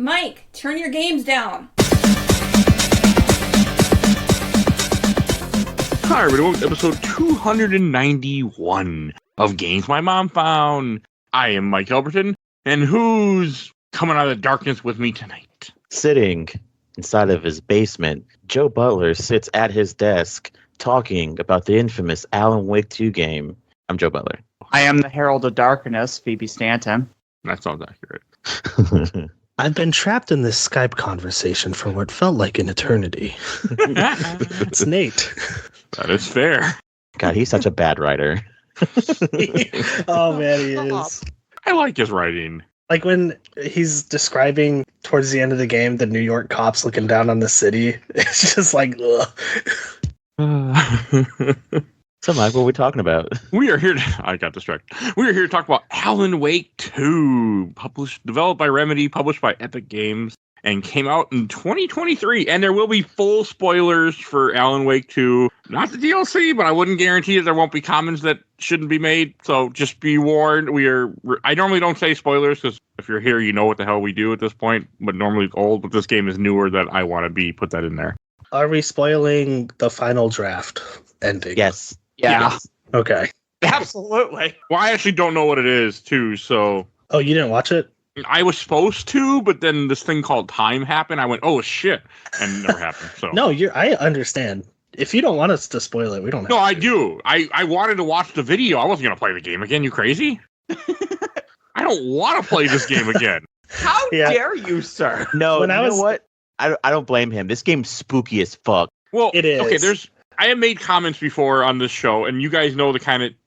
Mike, turn your games down. Hi, everybody. Welcome to episode 291 of Games My Mom Found. I am Mike Albertin, and who's coming out of the darkness with me tonight? Sitting inside of his basement, Joe Butler sits at his desk talking about the infamous Alan Wake 2 game. I'm Joe Butler. I am the Herald of Darkness, Phoebe Stanton. That sounds accurate. I've been trapped in this Skype conversation for what felt like an eternity. It's Nate. That is fair. God, he's such a bad writer. Oh, man, he is. I like his writing. Like when he's describing towards the end of the game the New York cops looking down on the city, it's just like, ugh. So, Mike, what are we talking about? We are here to... I got distracted. We are here to talk about Alan Wake 2, developed by Remedy, published by Epic Games, and came out in 2023. And there will be full spoilers for Alan Wake 2. Not the DLC, but I wouldn't guarantee that there won't be comments that shouldn't be made. So just be warned. I normally don't say spoilers, because if you're here, you know what the hell we do at this point. But normally it's old, but this game is newer that I want to put that in there. Are we spoiling the final draft ending? Yes. Yeah. Yes. Okay. Absolutely. Well, I actually don't know what it is, too, so... Oh, you didn't watch it? I was supposed to, but then this thing called time happened. I went, oh, shit, and it never happened. So No, I understand. If you don't want us to spoil it, we don't have No, to. I do. I wanted to watch the video. I wasn't going to play the game again. You crazy? I don't want to play this game again. How dare you, sir? No, When I you know was- what? I don't blame him. This game's spooky as fuck. Well, It is. Okay, I have made comments before on this show, and you guys know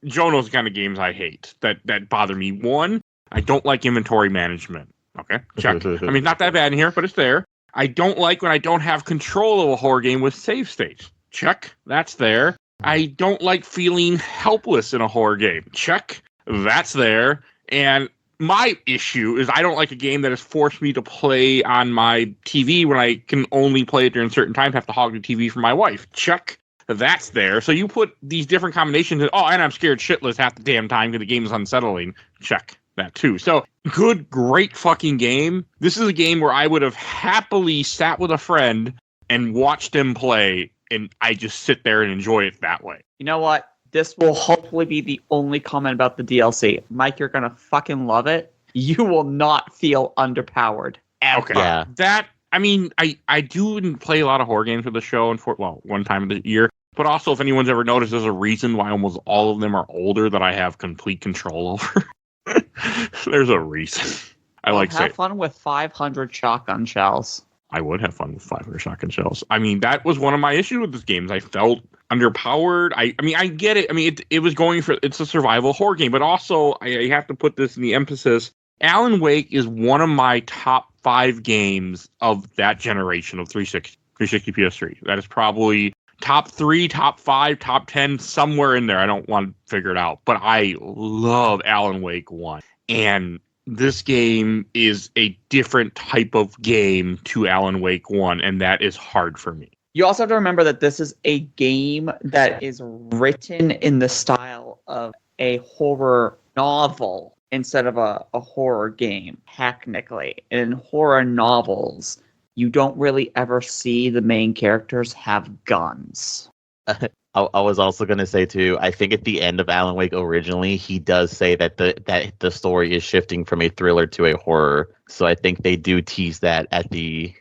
Joe knows the kind of games I hate that bother me. One, I don't like inventory management. Okay, check. I mean, not that bad in here, but it's there. I don't like when I don't have control of a horror game with save states. Check. That's there. I don't like feeling helpless in a horror game. Check. That's there. And my issue is I don't like a game that has forced me to play on my TV when I can only play it during certain times, have to hog the TV for my wife. Check. That's there. So you put these different combinations and I'm scared shitless half the damn time because the game is unsettling. Check that too. So great fucking game. This is a game where I would have happily sat with a friend and watched them play, and I just sit there and enjoy it that way. You know what? This will hopefully be the only comment about the DLC. Mike, you're going to fucking love it. You will not feel underpowered. Ever. Okay. Yeah. That, I mean, I do play a lot of horror games for the show, and one time of the year. But also, if anyone's ever noticed, there's a reason why almost all of them are older that I have complete control over. There's a reason. Have fun with 500 shotgun shells. I would have fun with 500 shotgun shells. I mean, that was one of my issues with this game. I felt underpowered. I mean, I get it. I mean, it was it's a survival horror game, but also I have to put this in the emphasis. Alan Wake is one of my top 5 games of that generation of 360 PS3. That is probably top 3, top 5, top 10, somewhere in there. I don't want to figure it out, but I love Alan Wake 1. And this game is a different type of game to Alan Wake 1, and that is hard for me. You also have to remember that this is a game that is written in the style of a horror novel instead of a horror game, technically. And in horror novels, you don't really ever see the main characters have guns. I was also going to say, too, I think at the end of Alan Wake originally, he does say that the story is shifting from a thriller to a horror. So I think they do tease that at the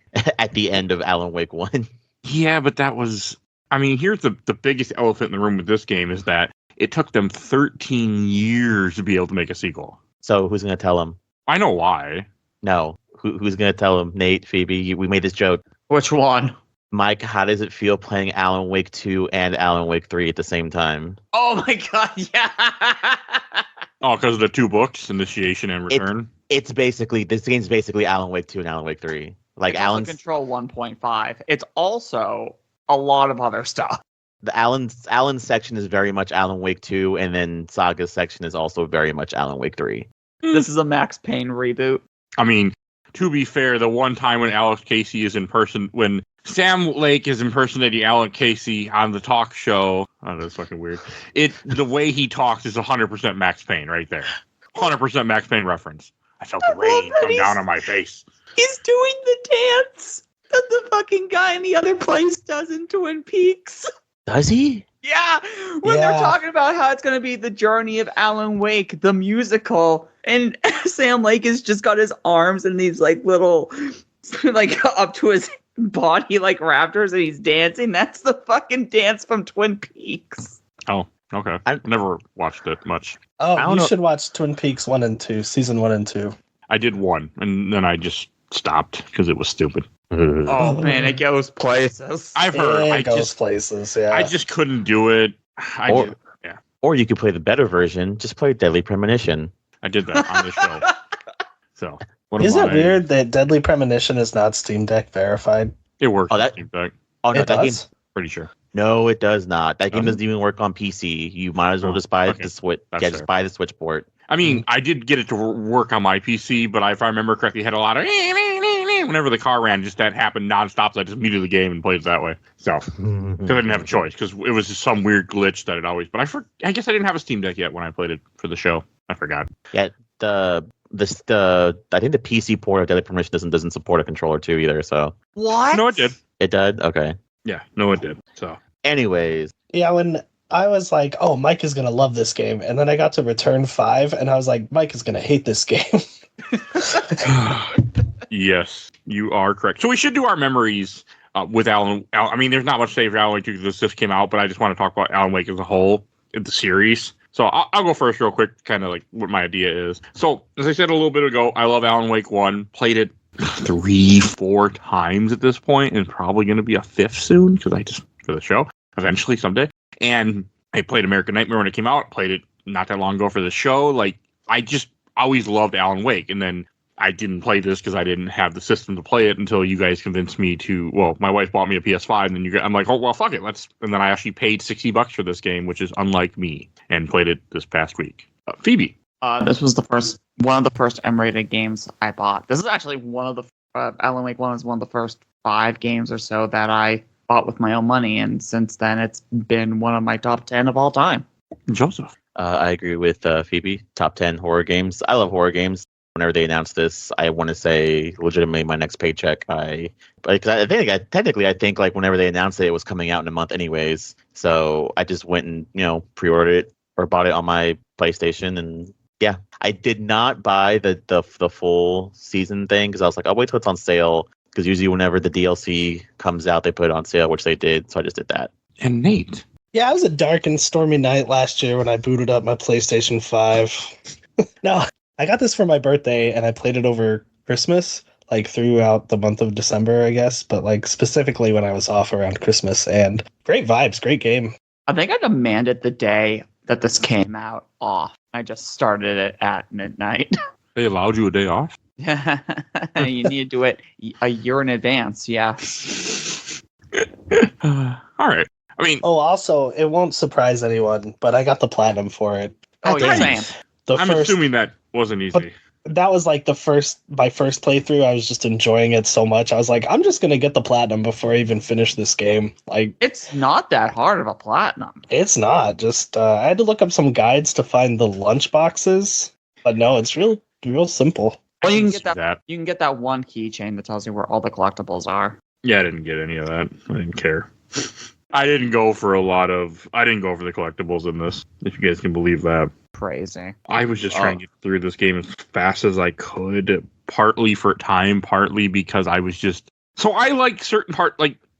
end of Alan Wake 1. Yeah, but that was... I mean, here's the biggest elephant in the room with this game is that it took them 13 years to be able to make a sequel. So who's going to tell him? I know why. No. Who's going to tell him? Nate, Phoebe, we made this joke. Which one? Mike, how does it feel playing Alan Wake 2 and Alan Wake 3 at the same time? Oh my god, yeah! Oh, because of the 2 books, Initiation and Return? This game's basically Alan Wake 2 and Alan Wake 3. Like it's Alan's Control 1.5. It's also a lot of other stuff. The Alan section is very much Alan Wake 2, and then Saga's section is also very much Alan Wake 3. This is a Max Payne reboot. I mean, to be fair, the one time when Alex Casey is in person, when Sam Lake is impersonating Alan Casey on the talk show, oh, that's fucking weird. The way he talks is 100% Max Payne right there. 100% Max Payne reference. I felt the rain come down on my face. He's doing the dance that the fucking guy in the other place does in Twin Peaks. Does he? Yeah, when they're talking about how it's going to be the journey of Alan Wake, the musical, and Sam Lake has just got his arms in these like little, like up to his body like raptors, and he's dancing. That's the fucking dance from Twin Peaks. Oh, okay. I've never watched it much. Oh, you should watch Twin Peaks 1 and 2, season 1 and 2. I did 1, and then I just stopped because it was stupid. Oh man, it goes places. I've heard. It goes places. Yeah. I just couldn't do it. Or you could play the better version. Just play Deadly Premonition. I did that on the show. So is it weird that Deadly Premonition is not Steam Deck verified? It works. Oh, that. Steam Deck. Oh no, it that does? game. Pretty sure. No, it does not. That game doesn't even work on PC. You might as well just buy the Switch. That's Just fair. buy the Switch port. I mean, I did get it to work on my PC, but if I remember correctly, it had a lot of whenever the car ran, just that happened nonstop. So I just muted the game and played it that way. So because I didn't have a choice, because it was just some weird glitch that it always. But I guess I didn't have a Steam Deck yet when I played it for the show. I forgot. Yeah, I think the PC port of Deadly Premonition doesn't support a controller too either. So What? No, it did. it did. Okay. Yeah, no, it did. So Anyways, Yeah, when I was like, oh, Mike is going to love this game. And then I got to Return 5, and I was like, Mike is going to hate this game. yes, you are correct. So we should do our memories with Alan. I mean, there's not much to say for Alan Wake because this just came out, but I just want to talk about Alan Wake as a whole in the series. So I'll go first real quick, kind of like what my idea is. So as I said a little bit ago, I love Alan Wake 1. Played it 3-4 times at this point, and probably going to be a 5th soon because I just for the show eventually someday. And I played American Nightmare when it came out. Played it not that long ago for the show. Like I just always loved Alan Wake, and then I didn't play this because I didn't have the system to play it until you guys convinced me to. Well, my wife bought me a PS5, and then I'm like, oh well, fuck it, let's. And then I actually paid $60 for this game, which is unlike me, and played it this past week. Phoebe. This was one of the first M-rated games I bought. This is actually one of the Alan Wake 1 is one of the first 5 games or so that I bought with my own money, and since then it's been one of my top 10 of all time. Joseph. I agree with Phoebe. Top 10 horror games. I love horror games. Whenever they announce this, I want to say legitimately my next paycheck. I think like whenever they announced it was coming out in a month anyways. So I just went and pre-ordered it or bought it on my PlayStation, and yeah, I did not buy the full season thing because I was like, I'll wait till it's on sale. Because usually whenever the DLC comes out, they put it on sale, which they did. So I just did that. And Nate. Yeah, it was a dark and stormy night last year when I booted up my PlayStation 5. No, I got this for my birthday, and I played it over Christmas, like throughout the month of December, I guess, but like specifically when I was off around Christmas. And great vibes, great game. I think I demanded the day that this came out off. I just started it at midnight. They allowed you a day off? You need to do it a year in advance, yeah. All right. I mean, Oh, also, it won't surprise anyone, but I got the platinum for it. Oh, you're saying. I'm assuming that wasn't easy. That was like my first playthrough. I was just enjoying it so much. I was like, I'm just going to get the platinum before I even finish this game. Like, It's not that hard of a platinum. it's not. Just, I had to look up some guides to find the lunch boxes. But no, it's real simple. Well, you can see get that. You can get that one keychain that tells you where all the collectibles are. Yeah, I didn't get any of that. I didn't care. I didn't go for the collectibles in this, if you guys can believe that. Crazy. I was just trying to get through this game as fast as I could, partly for time, partly because I was just... So I like certain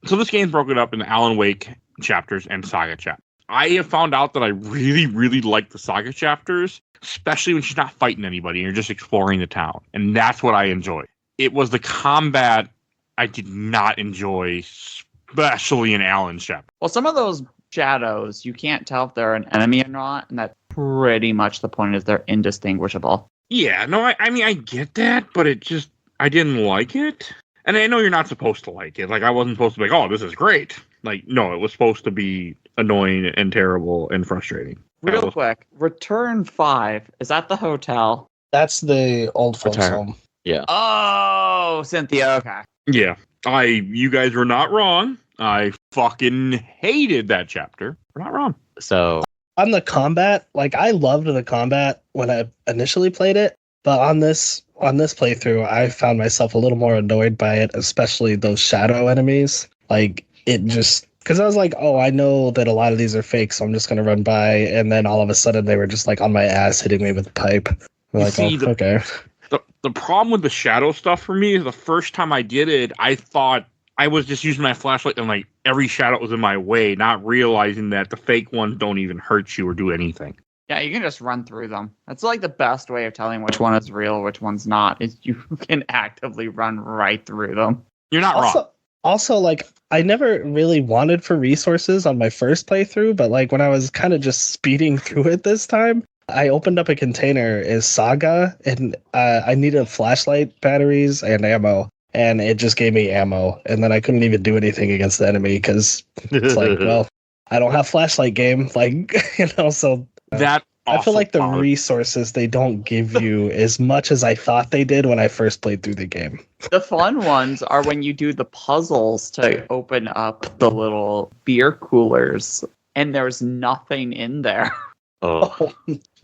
so this game's broken up into Alan Wake chapters and Saga chapters. I have found out that I really, really like the Saga chapters, especially when she's not fighting anybody and you're just exploring the town. And that's what I enjoy. It was the combat I did not enjoy, especially in Alan's chapter. Well, some of those shadows, you can't tell if they're an enemy or not, and that's pretty much the point is they're indistinguishable. Yeah, no, I mean, I get that, but I didn't like it. And I know you're not supposed to like it. Like, I wasn't supposed to be like, oh, this is great. Like, no, it was supposed to be annoying and terrible and frustrating. Real quick, Return 5, is that the hotel? That's the old folks home. Yeah. Oh, Cynthia, okay. Yeah, you guys were not wrong. I fucking hated that chapter. We're not wrong. So On the combat, like I loved the combat when I initially played it, but on this, on this playthrough, I found myself a little more annoyed by it, especially those shadow enemies. Like, it just... Because I was like, oh, I know that a lot of these are fake, so I'm just going to run by. And then all of a sudden, they were just, like, on my ass, hitting me with a pipe. I'm like, okay. The problem with the shadow stuff for me is the first time I did it, I thought I was just using my flashlight and, like, every shadow was in my way, not realizing that the fake ones don't even hurt you or do anything. Yeah, you can just run through them. That's like the best way of telling which one is real, which one's not, is you can actively run right through them. You're not wrong. Also, like, I never really wanted for resources on my first playthrough, but, like, when I was kind of just speeding through it this time, I opened up a container as Saga, and I needed flashlight batteries and ammo, and it just gave me ammo, and then I couldn't even do anything against the enemy, because it's like, well, I don't have flashlight game, like, so... That I feel like the resources they don't give you as much as I thought they did when I first played through the game. The fun ones are when you do the puzzles to open up the little beer coolers, and there's nothing in there. Oh,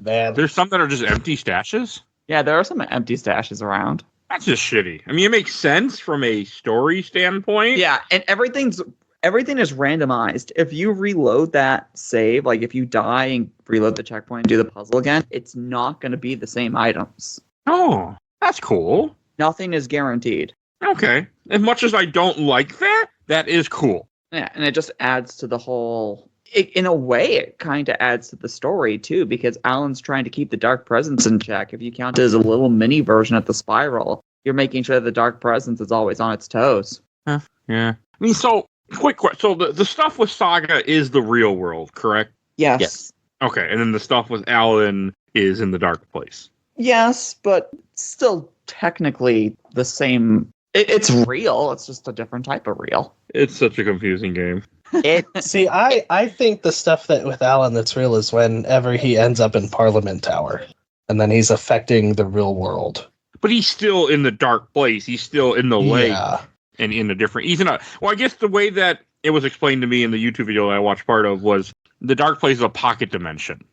man. There's some that are just empty stashes? Yeah, there are some empty stashes around. That's just shitty. I mean, it makes sense from a story standpoint. Yeah, and everything is randomized. If you reload that save, like if you die and reload the checkpoint and do the puzzle again, it's not going to be the same items. Oh, that's cool. Nothing is guaranteed. Okay. As much as I don't like that, that is cool. Yeah, and it just adds to the whole... in a way, it kind of adds to the story, too, because Alan's trying to keep the Dark Presence in check. If you count it as a little mini version of the Spiral, you're making sure the Dark Presence is always on its toes. Yeah. I mean, so... Quick question. So the stuff with Saga is the real world, correct? Yes. Okay, and then the stuff with Alan is in the dark place. Yes, but still technically the same. It's real. It's just a different type of real. It's such a confusing game. See, I think the stuff that with Alan that's real is whenever he ends up in Parliament Tower, and then he's affecting the real world. But he's still in the dark place. He's still in the lake. Yeah. And in a different... Well, I guess the way that it was explained to me in the YouTube video that I watched part of was the dark place is a pocket dimension.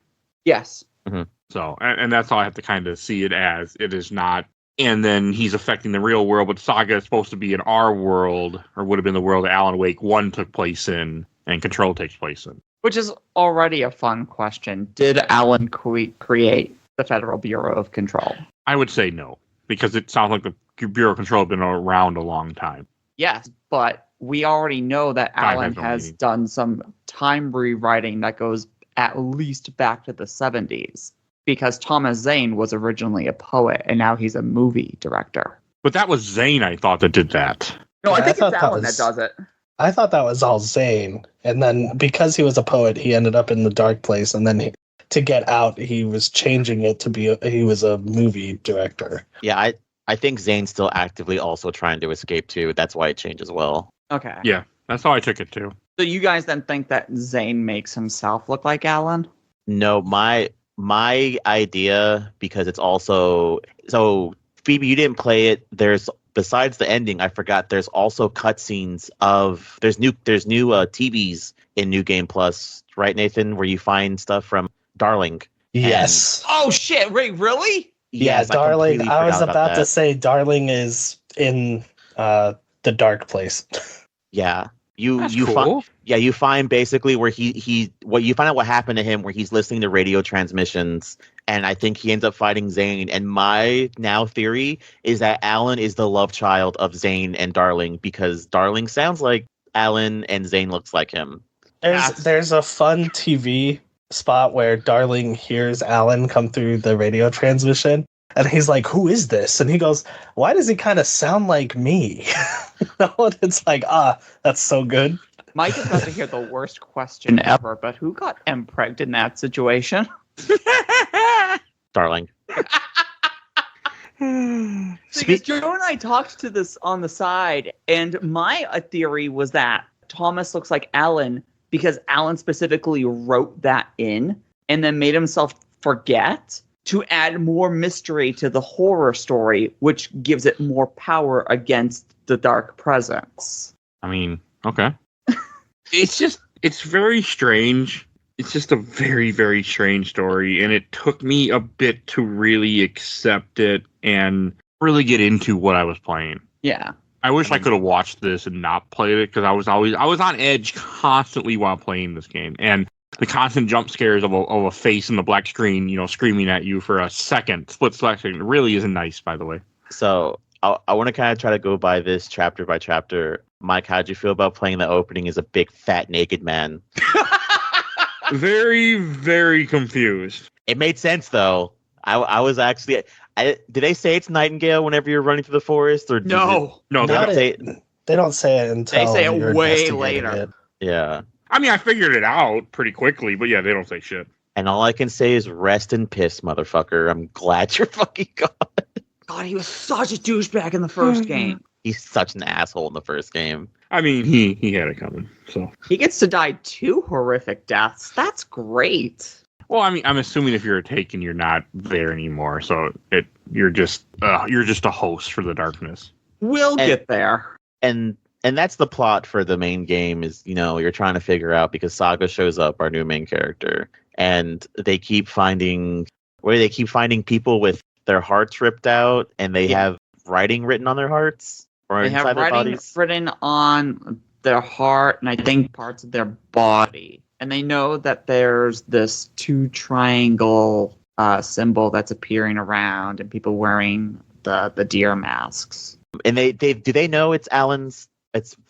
Yes. Mm-hmm. So, and that's how I have to kind of see it as. It is not... And then he's affecting the real world, but Saga is supposed to be in our world, or would have been the world that Alan Wake 1 took place in, and Control takes place in. Which is already a fun question. Did Alan create the Federal Bureau of Control? I would say no, because it sounds like the Bureau of Control has been around a long time. Yes, but we already know that Alan has no has meaning. done some time rewriting that goes at least back to the 70s. Because Thomas Zane was originally a poet, and now he's a movie director. But that was Zane, I thought, that did that. No, Yeah, I I think thought it's that Alan was- that does it. I thought that was all Zane, and then because he was a poet, he ended up in the dark place, and then to get out, he was changing it to be he was a movie director. yeah. I think Zane's still actively also trying to escape too. That's why it changed as well. Okay. Yeah, that's how I took it too. So you guys then think that Zane makes himself look like Alan? No, my idea, because it's also so Phoebe, you didn't play it. There's besides the ending, I forgot. There's also cutscenes of there's new TVs in New Game Plus, right, Nathan? Where you find stuff from Darling. Yes. Oh shit! Wait, really? Yeah, Yes, Darling. completely I was forgot about to that. say Darling is in the dark place. Yeah, you That's you cool. find you find basically where he what you find out what happened to him, where he's listening to radio transmissions, and I think he ends up fighting Zane. And my now theory is that Alan is the love child of Zane and Darling, because Darling sounds like Alan and Zane looks like him. There's a fun TV spot where Darling hears Alan come through the radio transmission, and he's like, "Who is this?" And he goes, "Why does he kind of sound like me?" And it's like, that's so good. Mike is about to hear the worst question ever, but who got M-pregged in that situation? Darling. Because Joe and I talked to this on the side, and my theory was that Thomas looks like Alan because Alan specifically wrote that in and then made himself forget to add more mystery to the horror story, which gives it more power against the dark presence. I mean, okay. It's very strange. It's just a very, very strange story, and it took me a bit to really accept it. And really get into what I was playing. Yeah. I wish I could have watched this and not played it, because I was on edge constantly while playing this game, and the constant jump scares of a face in the black screen, screaming at you for a split second, really isn't nice, by the way. So I want to kind of try to go by this chapter by chapter. Mike, how'd you feel about playing the opening as a big fat naked man? Very, very confused. It made sense though. I was actually. Did they say it's Nightingale whenever you're running through the forest, or No, they don't say it? They don't say it until They say it you're way investigating later. it. Yeah. I mean, I figured it out pretty quickly, but yeah, they don't say shit. And all I can say is rest in piss, motherfucker. I'm glad you're fucking gone. God, he was such a douchebag in the first game. He's such an asshole in the first game. I mean, he had it coming. So He gets to die 2 horrific deaths. That's great. well, I mean, I'm assuming if you're a Taken, you're not there anymore. So you're just a host for the darkness. We'll get there. And that's the plot for the main game is, you're trying to figure out, because Saga shows up, our new main character, and they keep finding people with their hearts ripped out, and they have writing written on their hearts or They inside have their writing bodies. written on their heart and I think parts of their body. And they know that there's this 2 triangle symbol that's appearing around, and people wearing the deer masks. And do they know it's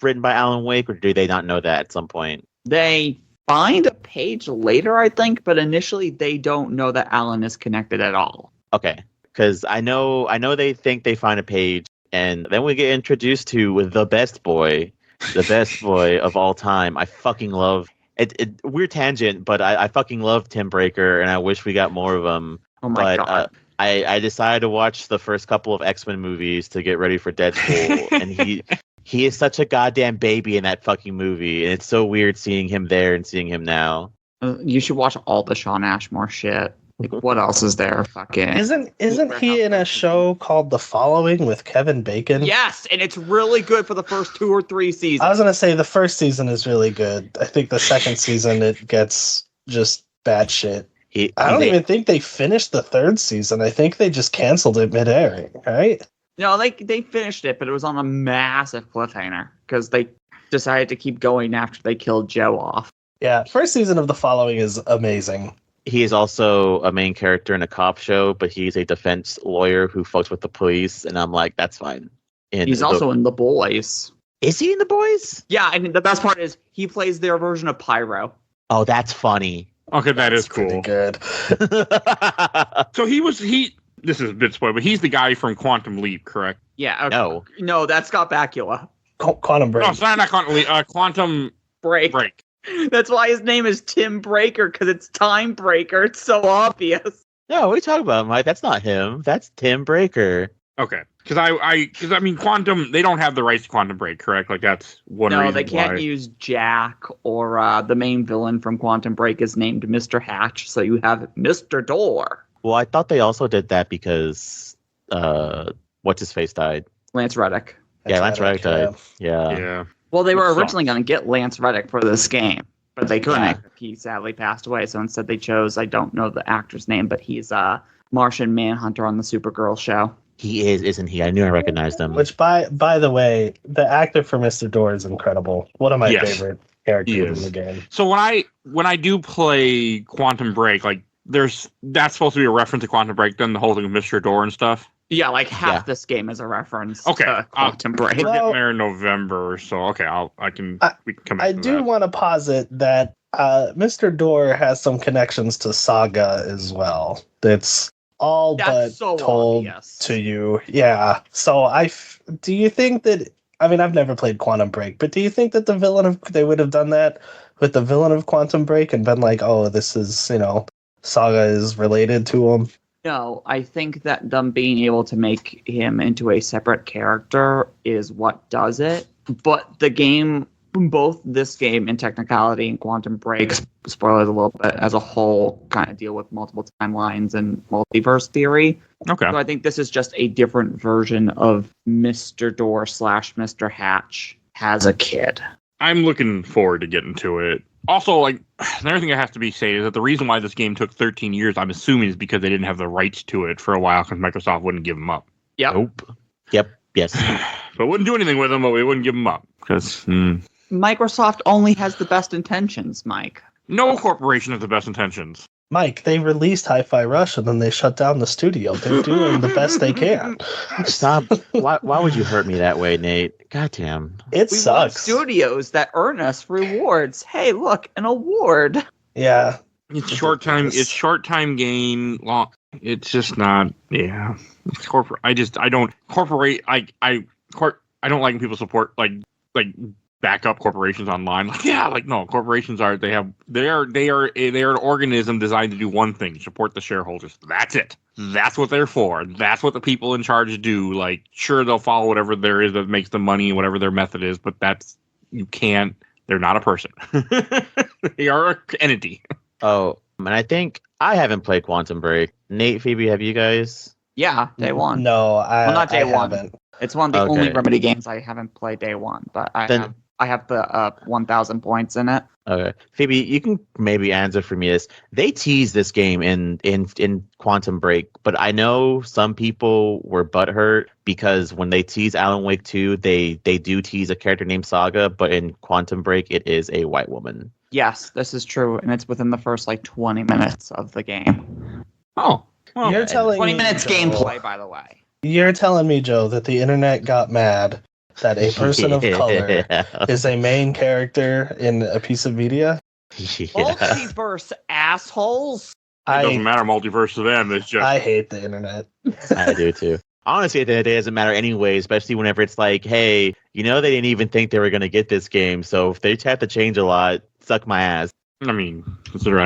written by Alan Wake, or do they not know that at some point? They find a page later, I think, but initially they don't know that Alan is connected at all. Okay, because I know they think they find a page, and then we get introduced to the best boy of all time. I fucking love it. Weird tangent, but I fucking love Tim Breaker, and I wish we got more of him. Oh my God. I decided to watch the first couple of X-Men movies to get ready for Deadpool, and he is such a goddamn baby in that fucking movie, and it's so weird seeing him there and seeing him now. You should watch all the Shawn Ashmore shit. Like, what else is there? Fucking Isn't he in a show called The Following with Kevin Bacon? Yes, and it's really good for the first 2 or 3 seasons. I was gonna say the first season is really good. I think the second season it gets just bad shit. I don't even think they finished the 3rd season. I think they just canceled it mid-airing, right? No, they finished it, but it was on a massive cliffhanger because they decided to keep going after they killed Joe off. Yeah, first season of The Following is amazing. He is also a main character in a cop show, but he's a defense lawyer who fucks with the police, and I'm like, that's fine. And He's also in The Boys. Is he in The Boys? Yeah, and the best part is he plays their version of Pyro. Oh, that's funny. Okay, That's is cool. pretty good. So this is a bit spoiled, but he's the guy from Quantum Leap, correct? Yeah. No. No, that's Scott Bakula. Quantum Break. No, it's not Quantum Leap. Quantum Break. Break. That's why his name is Tim Breaker, because it's Time Breaker. It's so obvious. No, what are you talking about, Mike? That's not him. That's Tim Breaker. Okay, because I mean, Quantum. They don't have the rights to Quantum Break, correct? Like that's one reason. No, they can't why. use Jack, or the main villain from Quantum Break is named Mr. Hatch, so you have Mr. Door. Well, I thought they also did that because what's his face died. Lance Reddick. Yeah, Lance Reddick died. Yeah. Yeah. Well, they were Which originally going to get Lance Reddick for this game, but they couldn't. Yeah. He sadly passed away, so instead they chose, I don't know the actor's name, but he's Martian Manhunter on the Supergirl show. He is, isn't he? I knew I recognized him. Which, by the way, the actor for Mr. Door is incredible. One of my Yes. favorite characters He in the game. So when I do play Quantum Break, like that's supposed to be a reference to Quantum Break, then the whole thing with Mr. Door and stuff. Yeah, like half Yeah. this game is a reference Okay, to Quantum Break. We're Well- getting there in November, so okay, we can come back I to do that. want to posit that Mr. Door has some connections to Saga as well. That's all That's but so told obvious. to you. Yeah. So do you think that? I mean, I've never played Quantum Break, but do you think that they would have done that with the villain of Quantum Break and been like, oh, this is Saga is related to him? No, I think that them being able to make him into a separate character is what does it. But the game, both this game and Technicality and Quantum Break, spoilers a little bit, as a whole, kind of deal with multiple timelines and multiverse theory. Okay. So I think this is just a different version of Mr. Door / Mr. Hatch as a kid. I'm looking forward to getting to it. Also, like, another thing that has to be said is that the reason why this game took 13 years, I'm assuming, is because they didn't have the rights to it for a while because Microsoft wouldn't give them up. Yep. Nope. Yep. Yes. So we wouldn't do anything with them, but we wouldn't give them up because Microsoft only has the best intentions, Mike. no corporation has the best intentions. Mike, they released Hi-Fi Rush and then they shut down the studio. They're doing the best they can. Stop. Why would you hurt me that way, Nate? Goddamn. It We want sucks. studios that earn us rewards. Hey, look, an award. Yeah. It's short time. It's short time gain. Long. It's just not. Yeah. It's corporate. I don't corporate. I don't like when people support like backup corporations online. Like, yeah, like no, corporations are they are an organism designed to do one thing: support the shareholders. That's it. That's what they're for. That's what the people in charge do. Like, sure, they'll follow whatever there is that makes the money, whatever their method is, but you can't. They're not a person. They are an entity. Oh, and I think I haven't played Quantum Break. Nate, Phoebe, have you guys? Yeah, day one. No, Well, not day I one. haven't. It's one of the Okay. only Remedy games I haven't played day one, but I have the 1,000 points in it. Okay, Phoebe, you can maybe answer for me this. They teased this game in Quantum Break, but I know some people were butthurt because when they tease Alan Wake 2, they do tease a character named Saga, but in Quantum Break, it is a white woman. Yes, this is true, and it's within the first 20 minutes of the game. Oh, well, You're telling 20 me, minutes Joe, gameplay, by the way. You're telling me, Joe, that the internet got mad that a person of color is a main character in a piece of media? Yeah. Multiverse assholes. it doesn't I matter multiverse to them. It's just I hate the internet. I do too. Honestly, at the end of the day, it doesn't matter anyway, especially whenever it's like, hey, they didn't even think they were going to get this game, so if they have to change a lot, suck my ass. I mean, consider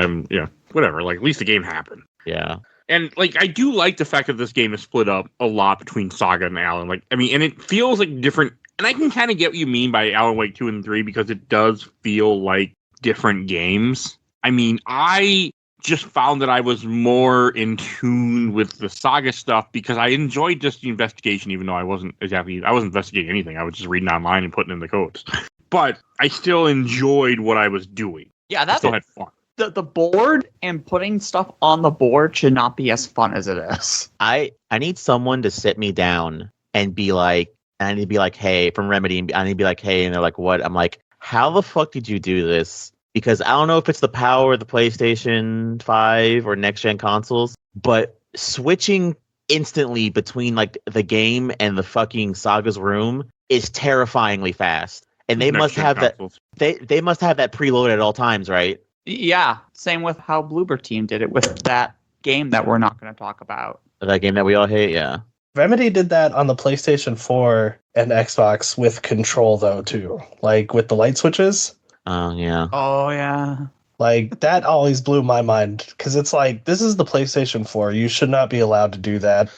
whatever. Like, at least the game happened. Yeah. And like, I do like the fact that this game is split up a lot between Saga and Alan. Like, I mean, and it feels like different. And I can kind of get what you mean by Alan Wake 2 and 3 because it does feel like different games. I mean, I just found that I was more in tune with the Saga stuff because I enjoyed just the investigation, even though I wasn't investigating anything. I was just reading online and putting in the codes. But I still enjoyed what I was doing. Yeah, I that's still had fun. the board and putting stuff on the board should not be as fun as it is. I need someone to sit me down and be like, I need to be like, hey, from Remedy, I need to be like, hey, and they're like, what? I'm like, how the fuck did you do this? Because I don't know if it's the power of the PlayStation 5 or next-gen consoles, but switching instantly between like the game and the fucking Saga's room is terrifyingly fast. And they must Next-gen have consoles. they must have that preloaded at all times, right? Yeah, same with how Bloober Team did it with that game that we're not going to talk about. That game that we all hate, yeah. Remedy did that on the PlayStation 4 and Xbox with Control, though, too. Like, with the light switches. Oh, yeah. Oh, yeah. Like, that always blew my mind. Because it's like, this is the PlayStation 4. You should not be allowed to do that.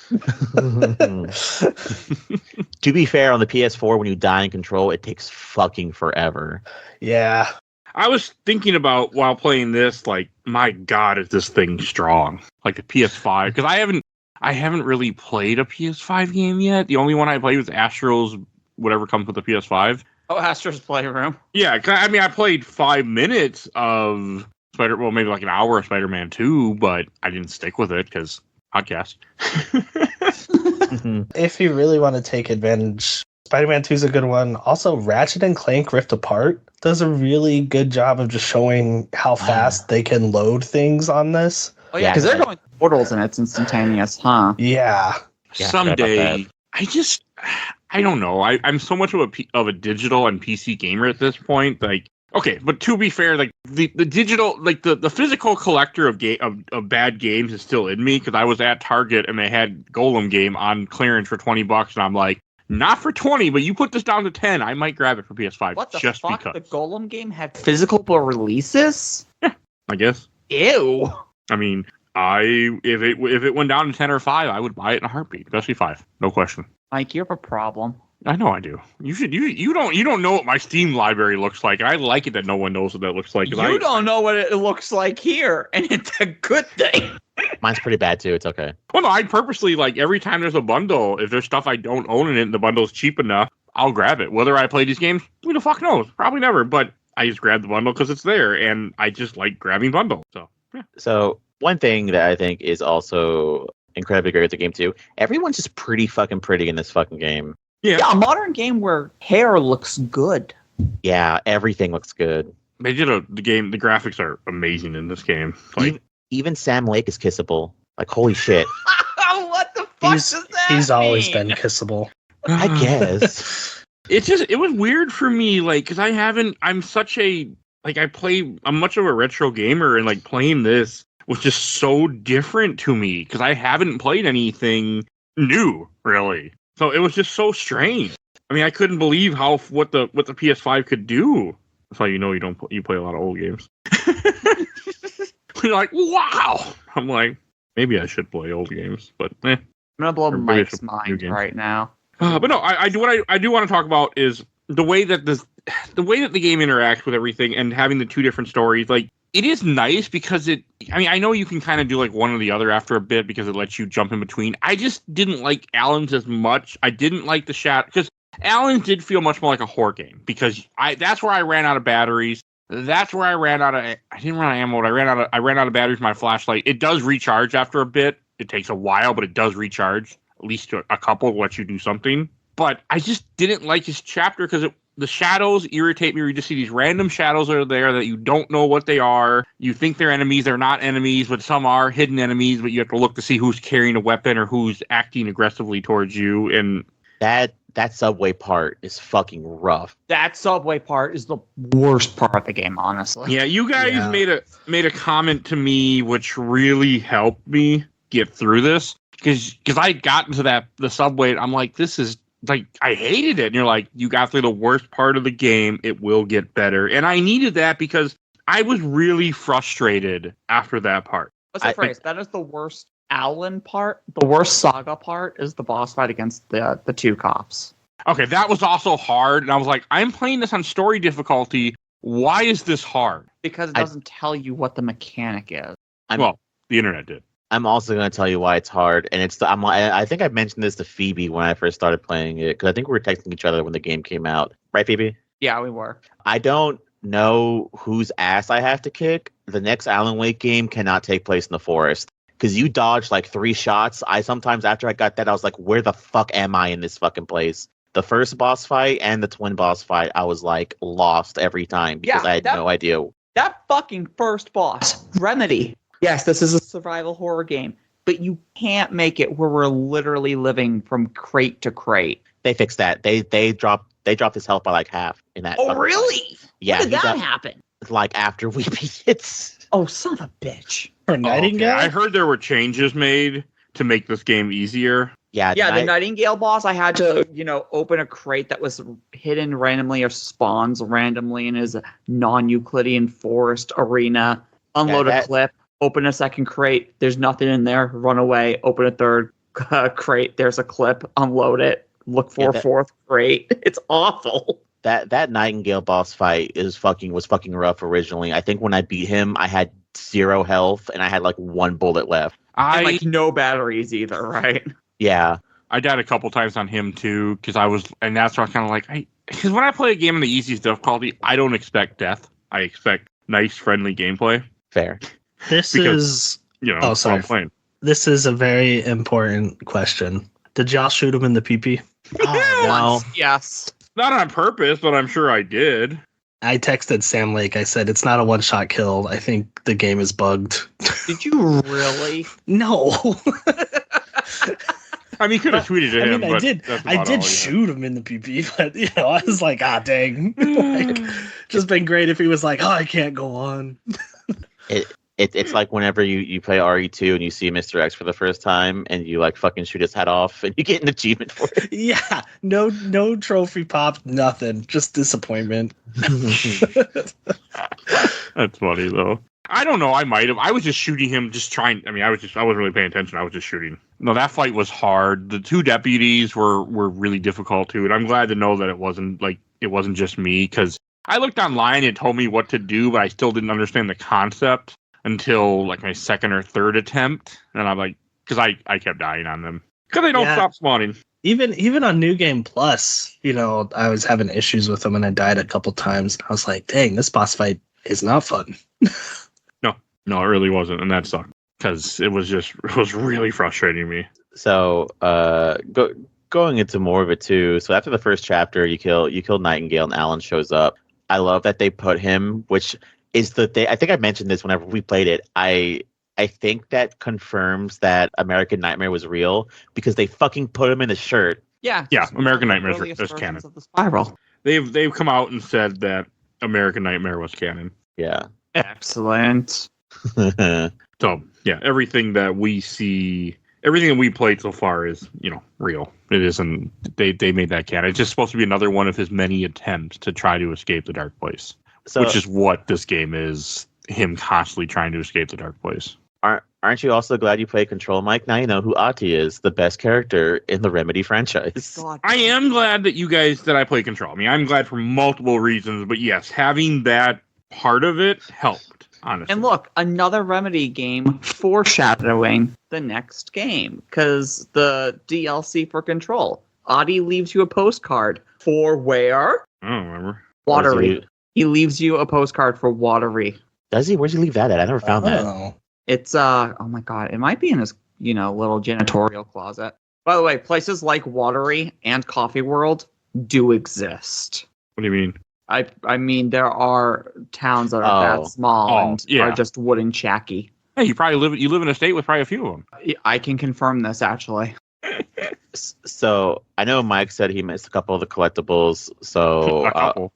To be fair, on the PS4, when you die in Control, it takes fucking forever. Yeah. I was thinking about while playing this, like, my God, is this thing strong? Like the PS5, because I haven't really played a PS5 game yet. The only one I played was Astro's whatever comes with the PS5. Oh, Astro's Playroom. Yeah, I mean, I played 5 minutes of maybe like an hour of Spider-Man 2, but I didn't stick with it because podcast. If you really want to take advantage, Spider-Man 2 is a good one. Also, Ratchet and Clank Rift Apart does a really good job of just showing how fast they can load things on this. Oh, yeah, because they're going through portals and it's instantaneous, huh? Yeah. Yeah, Someday, I don't know. I'm so much of a digital and PC gamer at this point. Like, okay, but to be fair, like the digital, like the physical collector of bad games is still in me because I was at Target and they had Golem game on clearance for $20, and I'm like, not for 20, but you put this down to 10, I might grab it for PS5. What the just fuck? because. The Golem game had physical releases? I guess. Ew. I mean, if it went down to 10 or 5, I would buy it in a heartbeat, especially 5, no question. Mike, you have a problem. I know I do. You don't know what my Steam library looks like, and I like it that no one knows what that looks like. You don't know what it looks like here, and it's a good thing. Mine's pretty bad too. It's okay. Well, no, I purposely, like, every time there's a bundle, if there's stuff I don't own in it and the bundle's cheap enough, I'll grab it. Whether I play these games, who the fuck knows? Probably never, but I just grab the bundle because it's there, and I just like grabbing bundles. So, yeah. So one thing that I think is also incredibly great at the game too. Everyone's just pretty fucking pretty in this fucking game. Yeah, a modern game where hair looks good. Yeah, everything looks good. They did the graphics are amazing in this game. Like, Even Sam Lake is kissable. Like, holy shit. What the fuck does that He's always mean? been kissable. I guess. it was weird for me, like, because I'm much of a retro gamer, and like playing this was just so different to me because I haven't played anything new, really. So it was just so strange. I mean, I couldn't believe what the PS5 could do. That's how you know you play a lot of old games. You're like, wow. I'm like, maybe I should play old games, but I'm gonna blow Everybody Mike's should- new mind games. right now. but no, I do want to talk about is the way that the game interacts with everything and having the two different stories. Like, it is nice because I know you can kind of do like one or the other after a bit because it lets you jump in between. I just didn't like Alan's as much. I didn't like the Shadow because Alan's did feel much more like a horror game because that's where I ran out of batteries. That's where I ran out of. I didn't run out of ammo. But I ran out of batteries for my flashlight. It does recharge after a bit. It takes a while, but it does recharge. At least a couple let you do something. But I just didn't like his chapter because the shadows irritate me. You just see these random shadows that are there that you don't know what they are. You think they're enemies. They're not enemies, but some are hidden enemies. But you have to look to see who's carrying a weapon or who's acting aggressively towards you. And That subway part is fucking rough. That subway part is the worst part of the game, honestly. yeah, you guys made a comment to me which really helped me get through this because I got into the subway. And I'm like, this is like, I hated it. And you're like, you got through the worst part of the game. It will get better. And I needed that because I was really frustrated after that part. What's the phrase? That is the worst Alan part. The worst saga part is the boss fight against the two cops. Okay, that was also hard. And I was like, I'm playing this on story difficulty. Why is this hard? Because it doesn't tell you what the mechanic is. Well, the internet did. I'm also going to tell you why it's hard, and I think I mentioned this to Phoebe when I first started playing it because I think we were texting each other when the game came out, right, Phoebe? Yeah, we were. I don't know whose ass I have to kick. The next Alan Wake game cannot take place in the forest because you dodged like 3 shots. I sometimes after I got that, I was like, where the fuck am I in this fucking place? The first boss fight and the twin boss fight, I was like lost every time because I had no idea. That fucking first boss, Remedy. Yes, this is a survival horror game, but you can't make it where we're literally living from crate to crate. They fixed that. They dropped his health by like half in that. Oh, really? Yeah. When did that happen? Like after we beat it. Oh, son of a bitch. Or Nightingale? I heard there were changes made to make this game easier. Yeah, the Nightingale boss, I had to, open a crate that was hidden randomly or spawns randomly in his non-Euclidean forest arena, unload a clip, open a second crate, there's nothing in there, run away, open a third crate, there's a clip, unload it, look for a fourth crate. It's awful. That Nightingale boss fight was fucking rough originally. I think when I beat him, I had 0 health and I had like 1 bullet left. And like no batteries either, right? Yeah. I died a couple times on him too, and that's why I was kind of like, because when I play a game in the easiest difficulty, I don't expect death. I expect nice, friendly gameplay. Fair. This is that's what I'm playing. This is a very important question. Did y'all shoot him in the pee-pee? Oh, no. Yes. Not on purpose, but I'm sure I did. I texted Sam Lake. I said, it's not a one-shot kill. I think the game is bugged. Did you really? No. I mean, you could have tweeted at him. I did. I did shoot him in the PP, but I was like, dang. Just been great if he was like, I can't go on. It's like whenever you play RE2 and you see Mr. X for the first time and you like fucking shoot his head off and you get an achievement for it. Yeah, no trophy pop, nothing, just disappointment. That's funny though. I don't know. I might have. I was just shooting him, just trying. I mean, I wasn't really paying attention. I was just shooting. No, that fight was hard. The 2 deputies were really difficult too, and I'm glad to know that it wasn't just me because I looked online. It told me what to do, but I still didn't understand the concept until like my 2nd or 3rd attempt, and I'm like, because I kept dying on them because they don't stop spawning. Even on New Game Plus, I was having issues with them, and I died a couple times. I was like, dang, this boss fight is not fun. No, it really wasn't, and that sucked. because it was really frustrating me. So going into more of it too. So after the first chapter, you kill Nightingale and Alan shows up. I love that they put him, which is the thing. I think I mentioned this whenever we played it. I think that confirms that American Nightmare was real because they fucking put him in a shirt. Yeah. American Nightmare is versions canon. of the Spiral. They've come out and said that American Nightmare was canon. Yeah. Excellent. So yeah, everything that we see, everything that we played so far is, real. It isn't. They made that canon. It's just supposed to be another one of his many attempts to try to escape the dark place, which is what this game is. Him constantly trying to escape the dark place. Aren't you also glad you played Control, Mike? Now you know who Ati is, the best character in the Remedy franchise. God. I am glad that I play Control. I mean, I'm glad for multiple reasons, but yes, having that part of it helped, honestly. And look, another Remedy game foreshadowing the next game, because the DLC for Control. Adi leaves you a postcard for where? I don't remember. Watery. He leaves you a postcard for Watery. Does he? Where's he leave that at? I never found that. It's oh my god, it might be in his little janitorial closet. By the way, places like Watery and Coffee World do exist. What do you mean? I mean there are towns that are that small and are just wooden shacky. Hey, you live in a state with probably a few of them. I can confirm this actually. So I know Mike said he missed a couple of the collectibles. So a couple.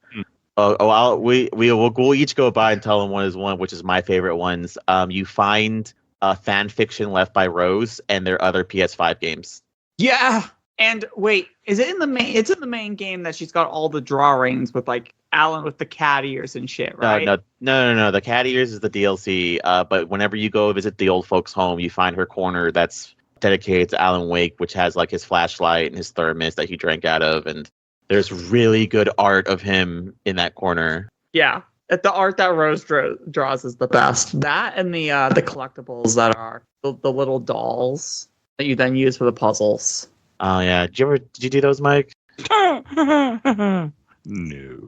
We'll each go by and tell him one is one, which is my favorite ones. You find fan fiction left by Rose and their other PS5 games. Yeah, and wait, is it in the main? It's in the main game that she's got all the drawings with like Alan with the cat ears and shit, right? No. The cat ears is the DLC. But whenever you go visit the old folks' home, you find her corner that's dedicated to Alan Wake, which has like his flashlight and his thermos that he drank out of, and there's really good art of him in that corner. Yeah, the art that Rose draws is the best. That and the collectibles that are the little dolls that you then use for the puzzles. Oh yeah, did you do those, Mike? No,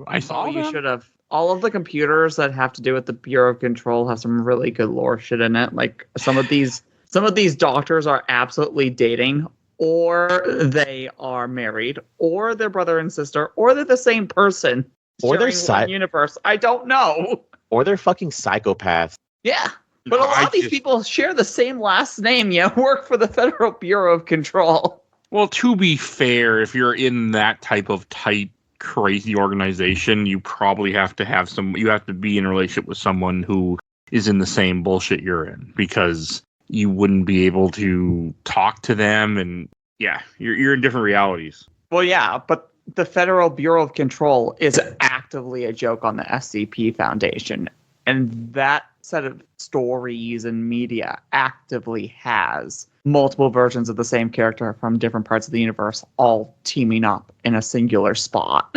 I saw them. You should have. All of the computers that have to do with the Bureau of Control have some really good lore shit in it. Like some of these doctors are absolutely dating, or they are married, or they're brother and sister, or they're the same person. Or they're one universe. I don't know. Or they're fucking psychopaths. Yeah. But a lot of these people share the same last name, work for the Federal Bureau of Control. Well, to be fair, if you're in that type of tight, crazy organization, you probably have to be in a relationship with someone who is in the same bullshit you're in, because you wouldn't be able to talk to them, and you're in different realities. Well, yeah, but the Federal Bureau of Control is actively a joke on the SCP Foundation, and that set of stories and media actively has multiple versions of the same character from different parts of the universe all teaming up in a singular spot.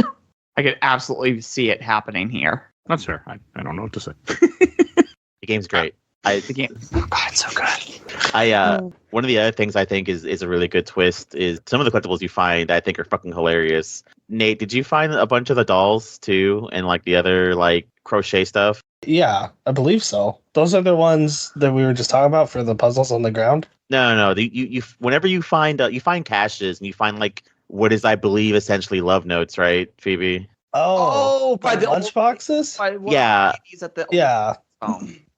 I could absolutely see it happening here. That's fair. I don't know what to say. The game's great. The game. Oh god, it's so good. One of the other things I think is a really good twist is some of the collectibles you find I think are fucking hilarious. Nate, did you find a bunch of the dolls too, and like the other like crochet stuff? Yeah, I believe so. Those are the ones that we were just talking about for the puzzles on the ground. No. You whenever you find caches and you find like what is I believe essentially love notes, right, Phoebe? Oh, by the lunchboxes. Yeah.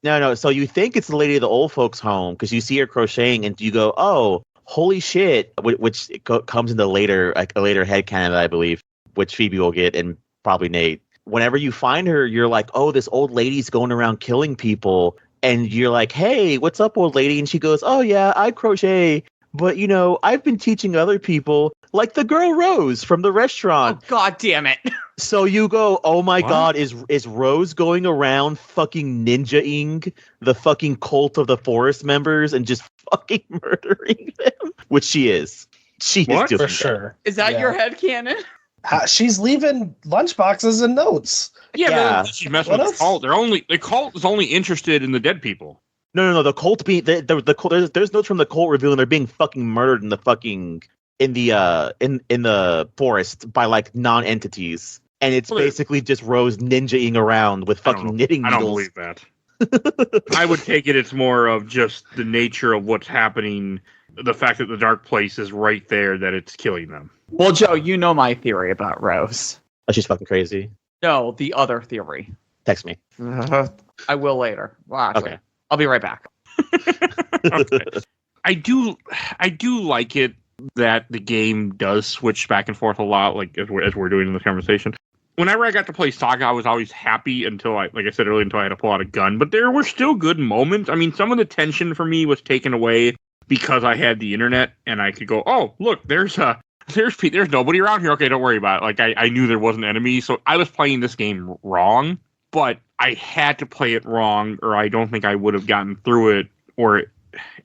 No. So you think it's the lady of the old folks' home because you see her crocheting and you go, "Oh, holy shit!" Which comes into a later headcanon that I believe, which Phoebe will get and probably Nate. Whenever you find her, you're like, "Oh, this old lady's going around killing people," and you're like, "Hey, what's up, old lady?" And she goes, "Oh yeah, I crochet, but I've been teaching other people, like the girl Rose from the restaurant." Oh, god damn it! So you go, oh my god, is Rose going around fucking ninja-ing the fucking cult of the forest members and just fucking murdering them? Which she is. She is doing for sure. Is that your headcanon? She's leaving lunchboxes and notes. Yeah. She's messing with the cult. The cult is only interested in the dead people. No. The cult the cult. There's notes from the cult revealing they're being fucking murdered in the fucking in the forest by like non-entities. And it's basically just Rose ninja-ing around with fucking knitting needles. I don't believe that. I would take it. It's more of just the nature of what's happening. The fact that the dark place is right there, that it's killing them. Well, Joe, you know my theory about Rose. Oh, she's fucking crazy. No, the other theory. Text me. I will later. Well, actually, Okay. I'll be right back. Okay. I do like it that the game does switch back and forth a lot, like as we're doing in this conversation. Whenever I got to play Saga, I was always happy until like I said earlier, until I had to pull out a gun. But there were still good moments. I mean, some of the tension for me was taken away because I had the internet and I could go, oh, look, there's nobody around here. Okay, don't worry about it. Like I knew there wasn't enemies, so I was playing this game wrong, but I had to play it wrong, or I don't think I would have gotten through it or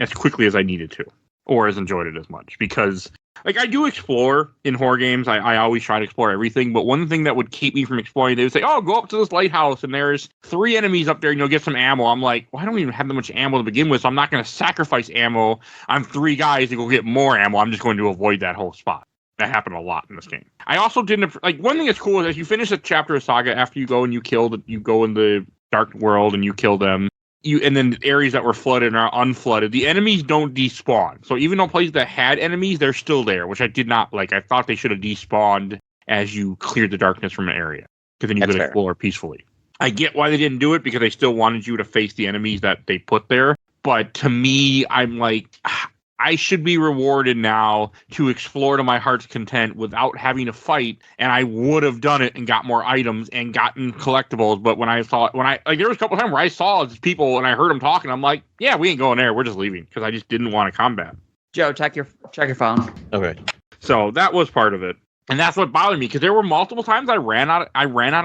as quickly as I needed to, or as enjoyed it as much. Because like I do explore in horror games, I always try to explore everything. But one thing that would keep me from exploring, they would say, "Oh, go up to this lighthouse and there's 3 enemies up there, and you'll get some ammo." I'm like, well, I don't even have that much ammo to begin with, so I'm not going to sacrifice ammo. I'm 3 guys to go get more ammo. I'm just going to avoid that whole spot. That happened a lot in this game. I also didn't like one thing that's cool is as you finish a chapter of Saga, after you go and you go in the dark world and you kill them. And then the areas that were flooded are unflooded. The enemies don't despawn. So even though places that had enemies, they're still there, which I did not like. I thought they should have despawned as you cleared the darkness from an area, because then you could explore peacefully. I get why they didn't do it, because they still wanted you to face the enemies that they put there. But to me, I'm like, I should be rewarded now to explore to my heart's content without having to fight, and I would have done it and got more items and gotten collectibles. But when I there was a couple of times where I saw these people and I heard them talking, I'm like, yeah, we ain't going there. We're just leaving, because I just didn't want to combat. Joe, check your phone. Okay. So that was part of it, and that's what bothered me, because there were multiple times I ran out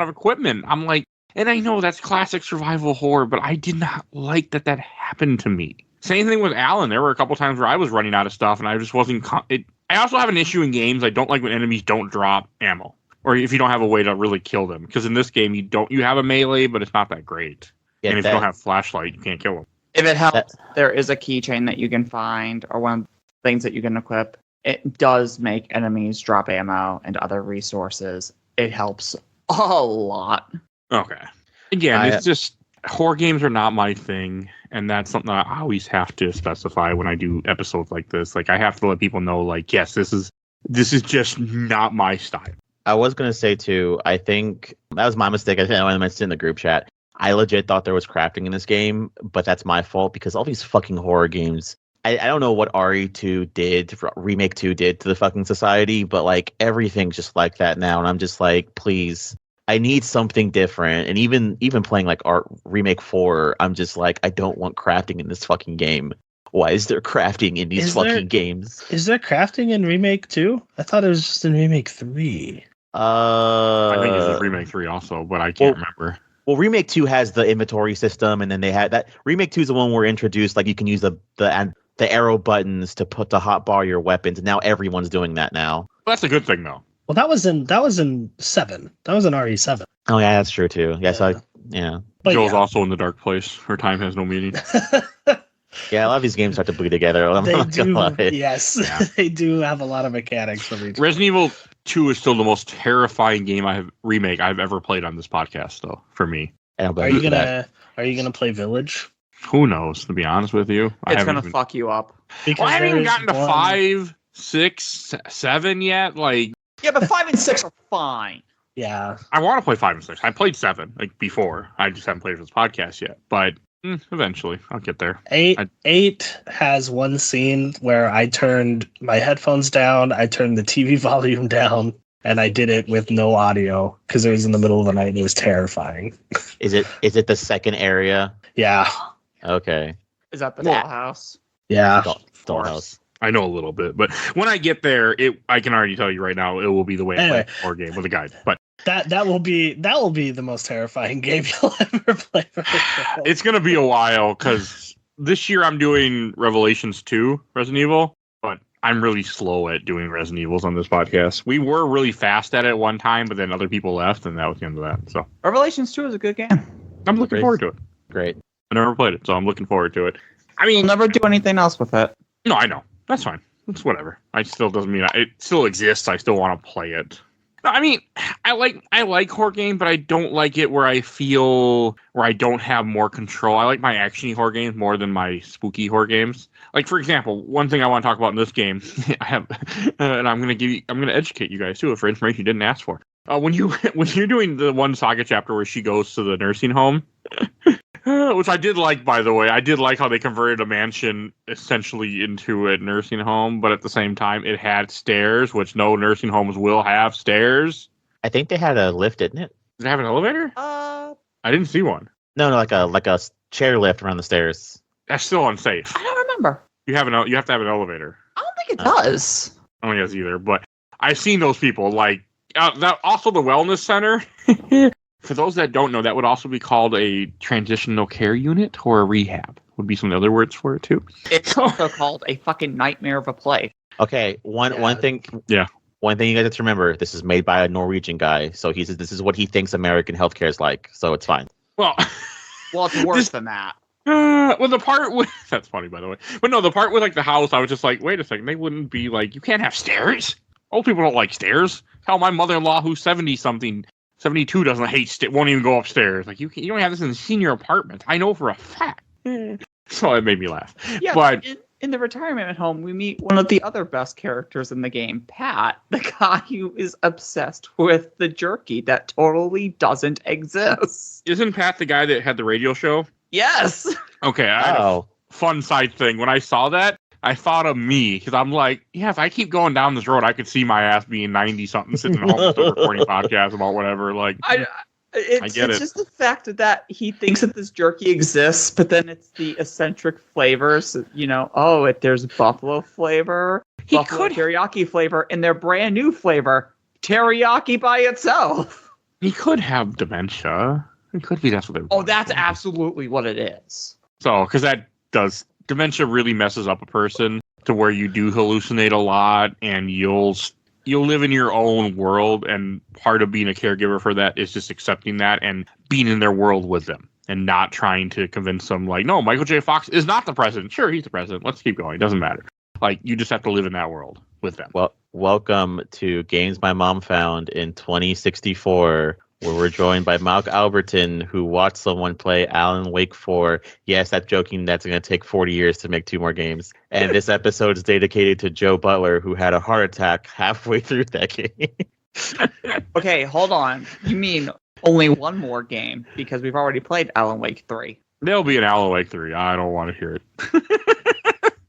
of equipment. I'm like, and I know that's classic survival horror, but I did not like that happened to me. Same thing with Alan. There were a couple times where I was running out of stuff, and I just wasn't. I also have an issue in games. I don't like when enemies don't drop ammo, or if you don't have a way to really kill them. Because in this game, you have a melee, but it's not that great. Yeah, and if you don't have flashlight, you can't kill them. If it helps, there is a keychain that you can find, or one of the things that you can equip. It does make enemies drop ammo and other resources. It helps a lot. Okay. Again, it's just horror games are not my thing. And that's something that I always have to specify when I do episodes like this. Like, I have to let people know, like, yes, this is just not my style. I was going to say, too, I think that was my mistake. I think I mentioned in the group chat. I legit thought there was crafting in this game, but that's my fault, because all these fucking horror games, I don't know what RE2 did, Remake 2 did to the fucking society, but, like, everything's just like that now. And I'm just like, please. I need something different. And even playing like Remake 4, I'm just like, I don't want crafting in this fucking game. Why is there crafting in these games? Is there crafting in Remake 2? I thought it was just in Remake 3. I think it's in Remake 3 also, but I can't remember. Well, Remake 2 has the inventory system, and then they had that. Remake 2 is the one where introduced, like, you can use the arrow buttons to hotbar your weapons. And now everyone's doing that now. Well, that's a good thing, though. Well, that was in 7. That was in RE7. Oh yeah, that's true too. Yes, yeah. Joel's also in the dark place. Her time has no meaning. Yeah, a lot of these games start to bleed together. Yes, yeah. They do have a lot of mechanics from each. Resident Evil 2 is still the most terrifying game remake I've ever played on this podcast, though, for me. Are you gonna play Village? Who knows? To be honest with you, it's gonna fuck you up. Well, I haven't even gotten to 5, 6, 7 yet. Like. Yeah, but 5 and 6 are fine. Yeah. I want to play 5 and 6. I played 7 like before. I just haven't played for this podcast yet. But eventually, I'll get there. 8 has one scene where I turned my headphones down, I turned the TV volume down, and I did it with no audio because it was in the middle of the night and it was terrifying. Is it the second area? Yeah. Okay. Is that the dollhouse? Yeah. Dollhouse. I know a little bit, but when I get there, I can already tell you right now, it will be the way I play a horror game with a guide. But that will be the most terrifying game you'll ever play. It's gonna be a while, because this year I'm doing Revelations 2 Resident Evil, but I'm really slow at doing Resident Evils on this podcast. We were really fast at it one time, but then other people left, and that was the end of that. So Revelations 2 is a good game. I'm looking forward to it. Great. I never played it, so I'm looking forward to it. I mean, you'll never do anything else with it. No, I know. That's fine. It's whatever. It still doesn't mean it still exists. I still want to play it. I mean, I like horror games, but I don't like it where I feel where I don't have more control. I like my actiony horror games more than my spooky horror games. Like, for example, one thing I want to talk about in this game, I have, and I'm gonna educate you guys too for information you didn't ask for. When you're doing the one saga chapter where she goes to the nursing home, which I did like, by the way. I did like how they converted a mansion essentially into a nursing home, but at the same time, it had stairs, which no nursing homes will have stairs. I think they had a lift, didn't it? Did it have an elevator? I didn't see one. No, like a chair lift around the stairs. That's still unsafe. I don't remember. You have to have an elevator. I don't think it does. I don't think it's either, but I've seen those people like that. Also, the wellness center. For those that don't know, that would also be called a transitional care unit or a rehab. Would be some other words for it too. It's also called a fucking nightmare of a place. Okay, one thing. Yeah. One thing you guys have to remember: this is made by a Norwegian guy, so he says this is what he thinks American healthcare is like. So it's fine. Well, it's worse than that. Well, the part with that's funny, by the way. But no, the part with like the house, I was just like, wait a second, they wouldn't be like, you can't have stairs. Old people don't like stairs. Hell, my mother-in-law, who's 70-something, 72, doesn't won't even go upstairs. Like you don't have this in a senior apartment. I know for a fact. So it made me laugh. Yeah, but in the retirement home, we meet one of the other best characters in the game, Pat, the guy who is obsessed with the jerky that totally doesn't exist. Isn't Pat the guy that had the radio show? Yes. Okay. I had a fun side thing. When I saw that, I thought of me because I'm like, yeah, if I keep going down this road, I could see my ass being 90-something sitting at home still recording podcasts about whatever. Like, It's just the fact that he thinks that this jerky exists, but then it's the eccentric flavors. You know, there's buffalo flavor, buffalo teriyaki flavor, and their brand new flavor, teriyaki by itself. He could have dementia. It could be that's what they're. That's absolutely what it is. So, because dementia really messes up a person to where you do hallucinate a lot, and you'll live in your own world, and part of being a caregiver for that is just accepting that and being in their world with them and not trying to convince them like, no, Michael J. Fox is not the president. Sure, he's the president. Let's keep going. It doesn't matter. Like, you just have to live in that world with them. Well, welcome to Games My Mom Found in 2064, where we're joined by Malk Albertin, who watched someone play Alan Wake 4. Yes, that's joking. That's going to take 40 years to make 2 more games. And this episode is dedicated to Joe Butler, who had a heart attack halfway through that game. Okay, hold on. You mean only one more game, because we've already played Alan Wake 3. There'll be an Alan Wake 3. I don't want to hear it.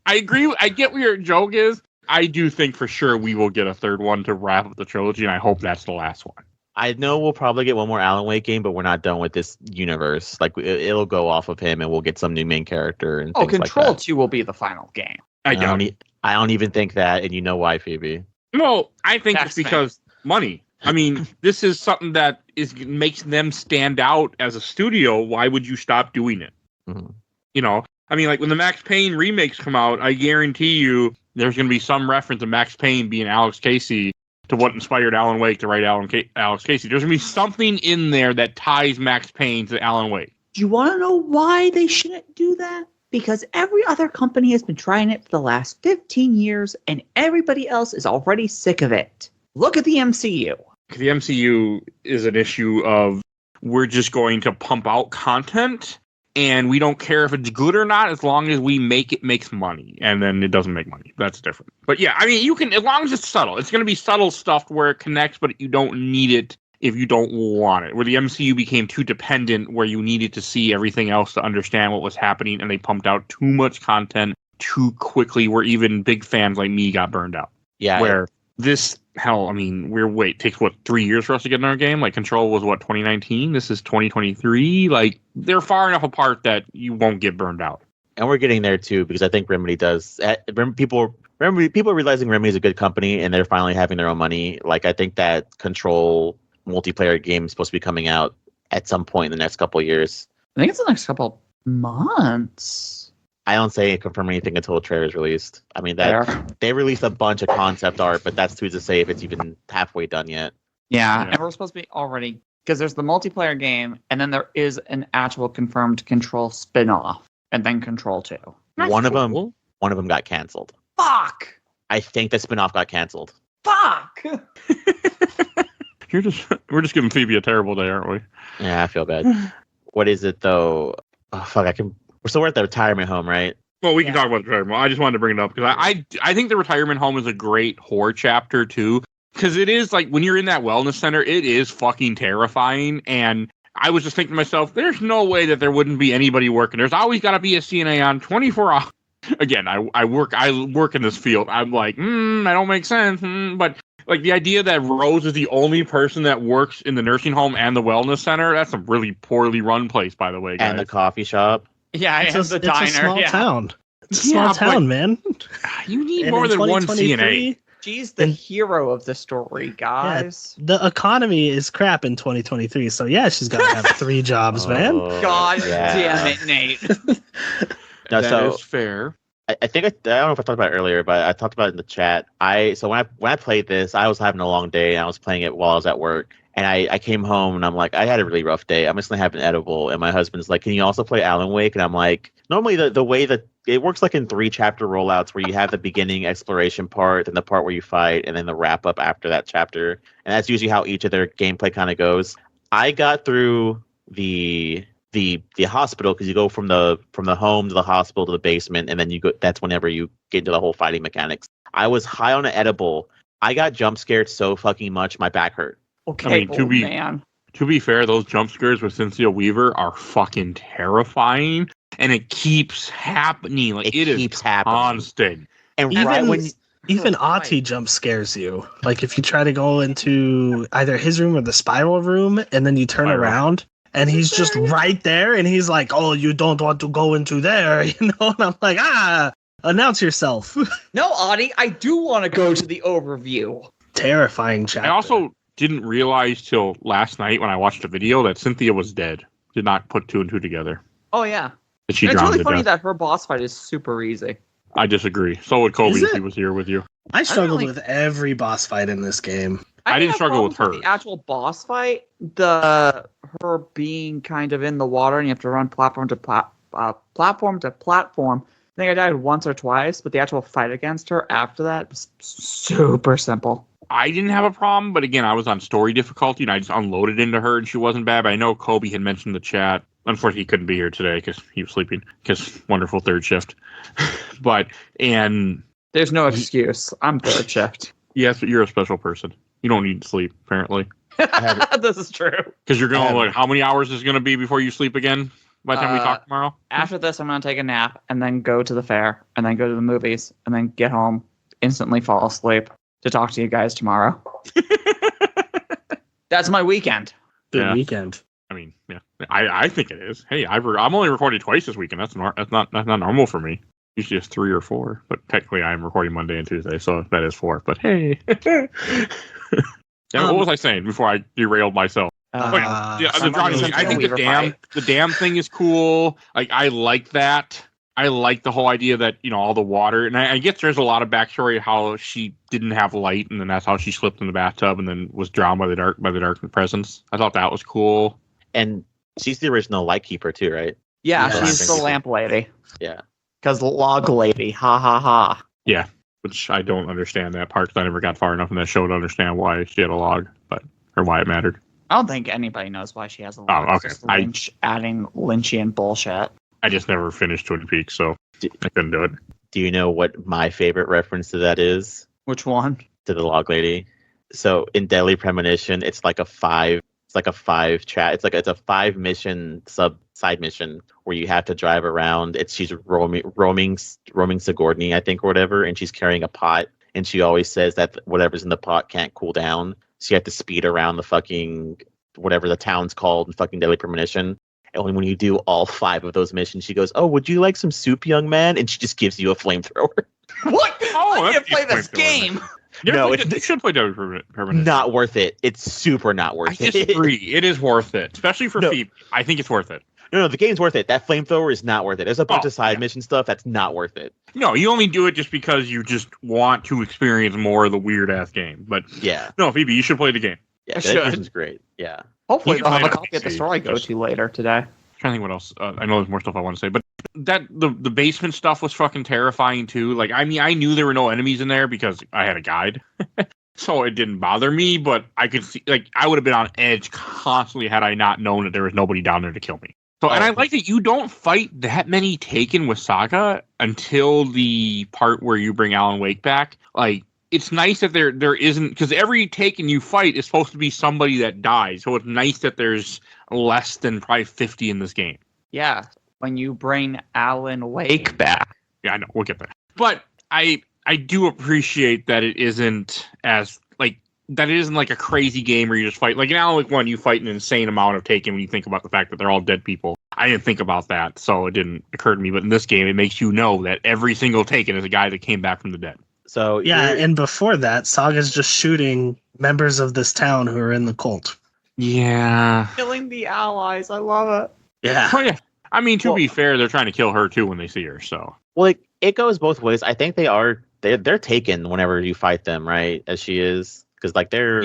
I agree. I get what your joke is. I do think for sure we will get a third one to wrap up the trilogy, and I hope that's the last one. I know we'll probably get one more Alan Wake game, but we're not done with this universe. Like, it'll go off of him, and we'll get some new main character and things Control like that. 2 will be the final game. I don't even think that, and you know why, Phoebe? Well, I think it's because money. I mean, this is something that makes them stand out as a studio. Why would you stop doing it? Mm-hmm. You know, I mean, like when the Max Payne remakes come out, I guarantee you there's going to be some reference to Max Payne being Alex Casey to what inspired Alan Wake to write Alex Casey. There's going to be something in there that ties Max Payne to Alan Wake. Do you want to know why they shouldn't do that? Because every other company has been trying it for the last 15 years, and everybody else is already sick of it. Look at the MCU. The MCU is an issue of we're just going to pump out content, and we don't care if it's good or not as long as we make it makes money. And then it doesn't make money. That's different. But yeah, I mean, you can, as long as it's subtle. It's going to be subtle stuff where it connects, but you don't need it if you don't want it. Where the MCU became too dependent, where you needed to see everything else to understand what was happening, and they pumped out too much content too quickly, where even big fans like me got burned out. Yeah. Where this, hell, I mean, it takes, 3 years for us to get another game? Like, Control was, 2019? This is 2023? Like, they're far enough apart that you won't get burned out. And we're getting there, too, because I think Remedy does. People are realizing Remedy is a good company, and they're finally having their own money. Like, I think that Control multiplayer game is supposed to be coming out at some point in the next couple of years. I think it's the next couple months. I don't say confirm anything until the trailer is released. I mean, they released a bunch of concept art, but that's who's to say if it's even halfway done yet. Yeah, and we're supposed to be already, because there's the multiplayer game, and then there is an actual confirmed Control spin-off, and then Control 2. One of them got canceled. Fuck! I think the spin-off got canceled. Fuck! we're just giving Phoebe a terrible day, aren't we? Yeah, I feel bad. What is it though? Oh fuck! We're still at the retirement home, right? Well, we can talk about the retirement home. I just wanted to bring it up because I think the retirement home is a great horror chapter too. Because it is like when you're in that wellness center, it is fucking terrifying. And I was just thinking to myself, there's no way that there wouldn't be anybody working. There's always got to be a CNA on 24 hours. Again, I work in this field. I'm like, that don't make sense. But like the idea that Rose is the only person that works in the nursing home and the wellness center, that's a really poorly run place, by the way, guys. And the coffee shop. Yeah, It's the diner. a small yeah. town. It's a small town, man. You need And more in than one 2023, CNA. She's the hero of the story, guys. The economy is crap in 2023, so yeah, she's got to have 3 jobs, man. God yeah. damn it, Nate. No, That so is fair. I think I don't know if I talked about it earlier, but I talked about it in the chat. When I played this, I was having a long day and I was playing it while I was at work. And I came home and I'm like, I had a really rough day. I'm just gonna have an edible. And my husband's like, can you also play Alan Wake? And I'm like, normally the way that it works like in 3 chapter rollouts where you have the beginning exploration part, then the part where you fight, and then the wrap up after that chapter. And that's usually how each of their gameplay kind of goes. I got through the hospital because you go from the home to the hospital to the basement, and then you go. That's whenever you get into the whole fighting mechanics. I was high on an edible. I got jump scared so fucking much, my back hurt. Okay, I mean, man. To be fair, those jump scares with Cynthia Weaver are fucking terrifying, and it keeps happening. Like it keeps is happening. constant. And Even right when even Ati jump scares you. Like if you try to go into either his room or the spiral room, and then you turn around, and he's just right there, and he's like, "Oh, you don't want to go into there," you know? And I'm like, announce yourself. No, Audie, I do want to go to the overview. Terrifying chapter. I also didn't realize till last night when I watched the video that Cynthia was dead. Did not put 2 and 2 together. Oh, yeah. That she It's drowned really to funny death. that her boss fight is super easy. I disagree. So would Kobe Is if it? he was here with you. I struggled really- with every boss fight in this game. I didn't have struggle with problems her. The actual boss fight, her being kind of in the water and you have to run platform to platform. I think I died once or twice, but the actual fight against her after that was super simple. I didn't have a problem, but again, I was on story difficulty and I just unloaded into her and she wasn't bad. But I know Kobe had mentioned in the chat. Unfortunately, he couldn't be here today because he was sleeping because wonderful third shift. There's no excuse. I'm third shift. Yes, but you're a special person. You don't need to sleep, apparently. This is true. Because you're going, like, how many hours is it going to be before you sleep again by the time we talk tomorrow? After this, I'm going to take a nap and then go to the fair and then go to the movies and then get home, instantly fall asleep to talk to you guys tomorrow. That's my weekend. Good weekend. I mean, yeah, I think it is. Hey, I'm only recording twice this weekend. That's not normal for me. Usually it's 3 or 4, but technically I am recording Monday and Tuesday, so that is 4. But hey, what was I saying before I derailed myself? The drowning thing. I think the dam thing is cool. Like I like that. I like the whole idea that all the water, and I guess there's a lot of backstory how she didn't have light, and then that's how she slipped in the bathtub and then was drowned by the dark presence. I thought that was cool. And she's the original Lightkeeper too, right? Yeah, Yeah. she's the lamp lady. Yeah. Because log lady, ha ha ha. Yeah, which I don't understand that part because I never got far enough in that show to understand why she had a log, or why it mattered. I don't think anybody knows why she has a log. Oh, It's okay. just Lynch adding Lynchian bullshit. I just never finished Twin Peaks, so I couldn't do it. Do you know what my favorite reference to that is? Which one? To the log lady. So in Deadly Premonition, it's like a 5 chat. It's a 5 mission side mission where you have to drive around. She's roaming Sigourney, I think, or whatever, and she's carrying a pot, and she always says that whatever's in the pot can't cool down. So you have to speed around the fucking whatever the town's called in fucking Deadly Premonition. And when you do all 5 of those missions, she goes, "Oh, would you like some soup, young man?" And she just gives you a flamethrower. What? Oh, I that's can't play this flamethrower. game. You should play Deadly Premonition. Not worth it. It's super not worth I it. disagree. It is worth it, especially for No. Phoebe. I think it's worth it. No, the game's worth it. That flamethrower is not worth it. There's a bunch Oh, of side yeah. mission stuff that's not worth it. No, you only do it just because you just want to experience more of the weird ass game. But Yeah. no, Phoebe, you should play the game. Yeah, I that should. mission's great. Yeah. Hopefully, You they'll can have a play it on copy at the PC. store I go to later today. I'm trying to think what else. I know there's more stuff I want to say, but that the basement stuff was fucking terrifying too. Like, I mean, I knew there were no enemies in there because I had a guide. so it didn't bother me. But I could see, like, I would have been on edge constantly had I not known that there was nobody down there to kill me. So, and I like that you don't fight that many Taken with Saga until the part where you bring Alan Wake back. Like, it's nice that there isn't, because every Taken you fight is supposed to be somebody that dies. So it's nice that there's less than probably 50 in this game. Yeah, when you bring Alan Wake back. Yeah, I know. We'll get there. But I do appreciate that it isn't as, like, that it isn't like a crazy game where you just fight. Like in Alan Wake 1, you fight an insane amount of Taken when you think about the fact that they're all dead people. I didn't think about that, so it didn't occur to me. But in this game, it makes you know that every single Taken is a guy that came back from the dead. So yeah, and before that, Saga's just shooting members of this town who are in the cult. Yeah. Killing the allies. I love it. Yeah. Oh, yeah. I mean, to be fair, they're trying to kill her too when they see her, so. Well, it goes both ways. I think they're taken whenever you fight them, right? As she is, because like they're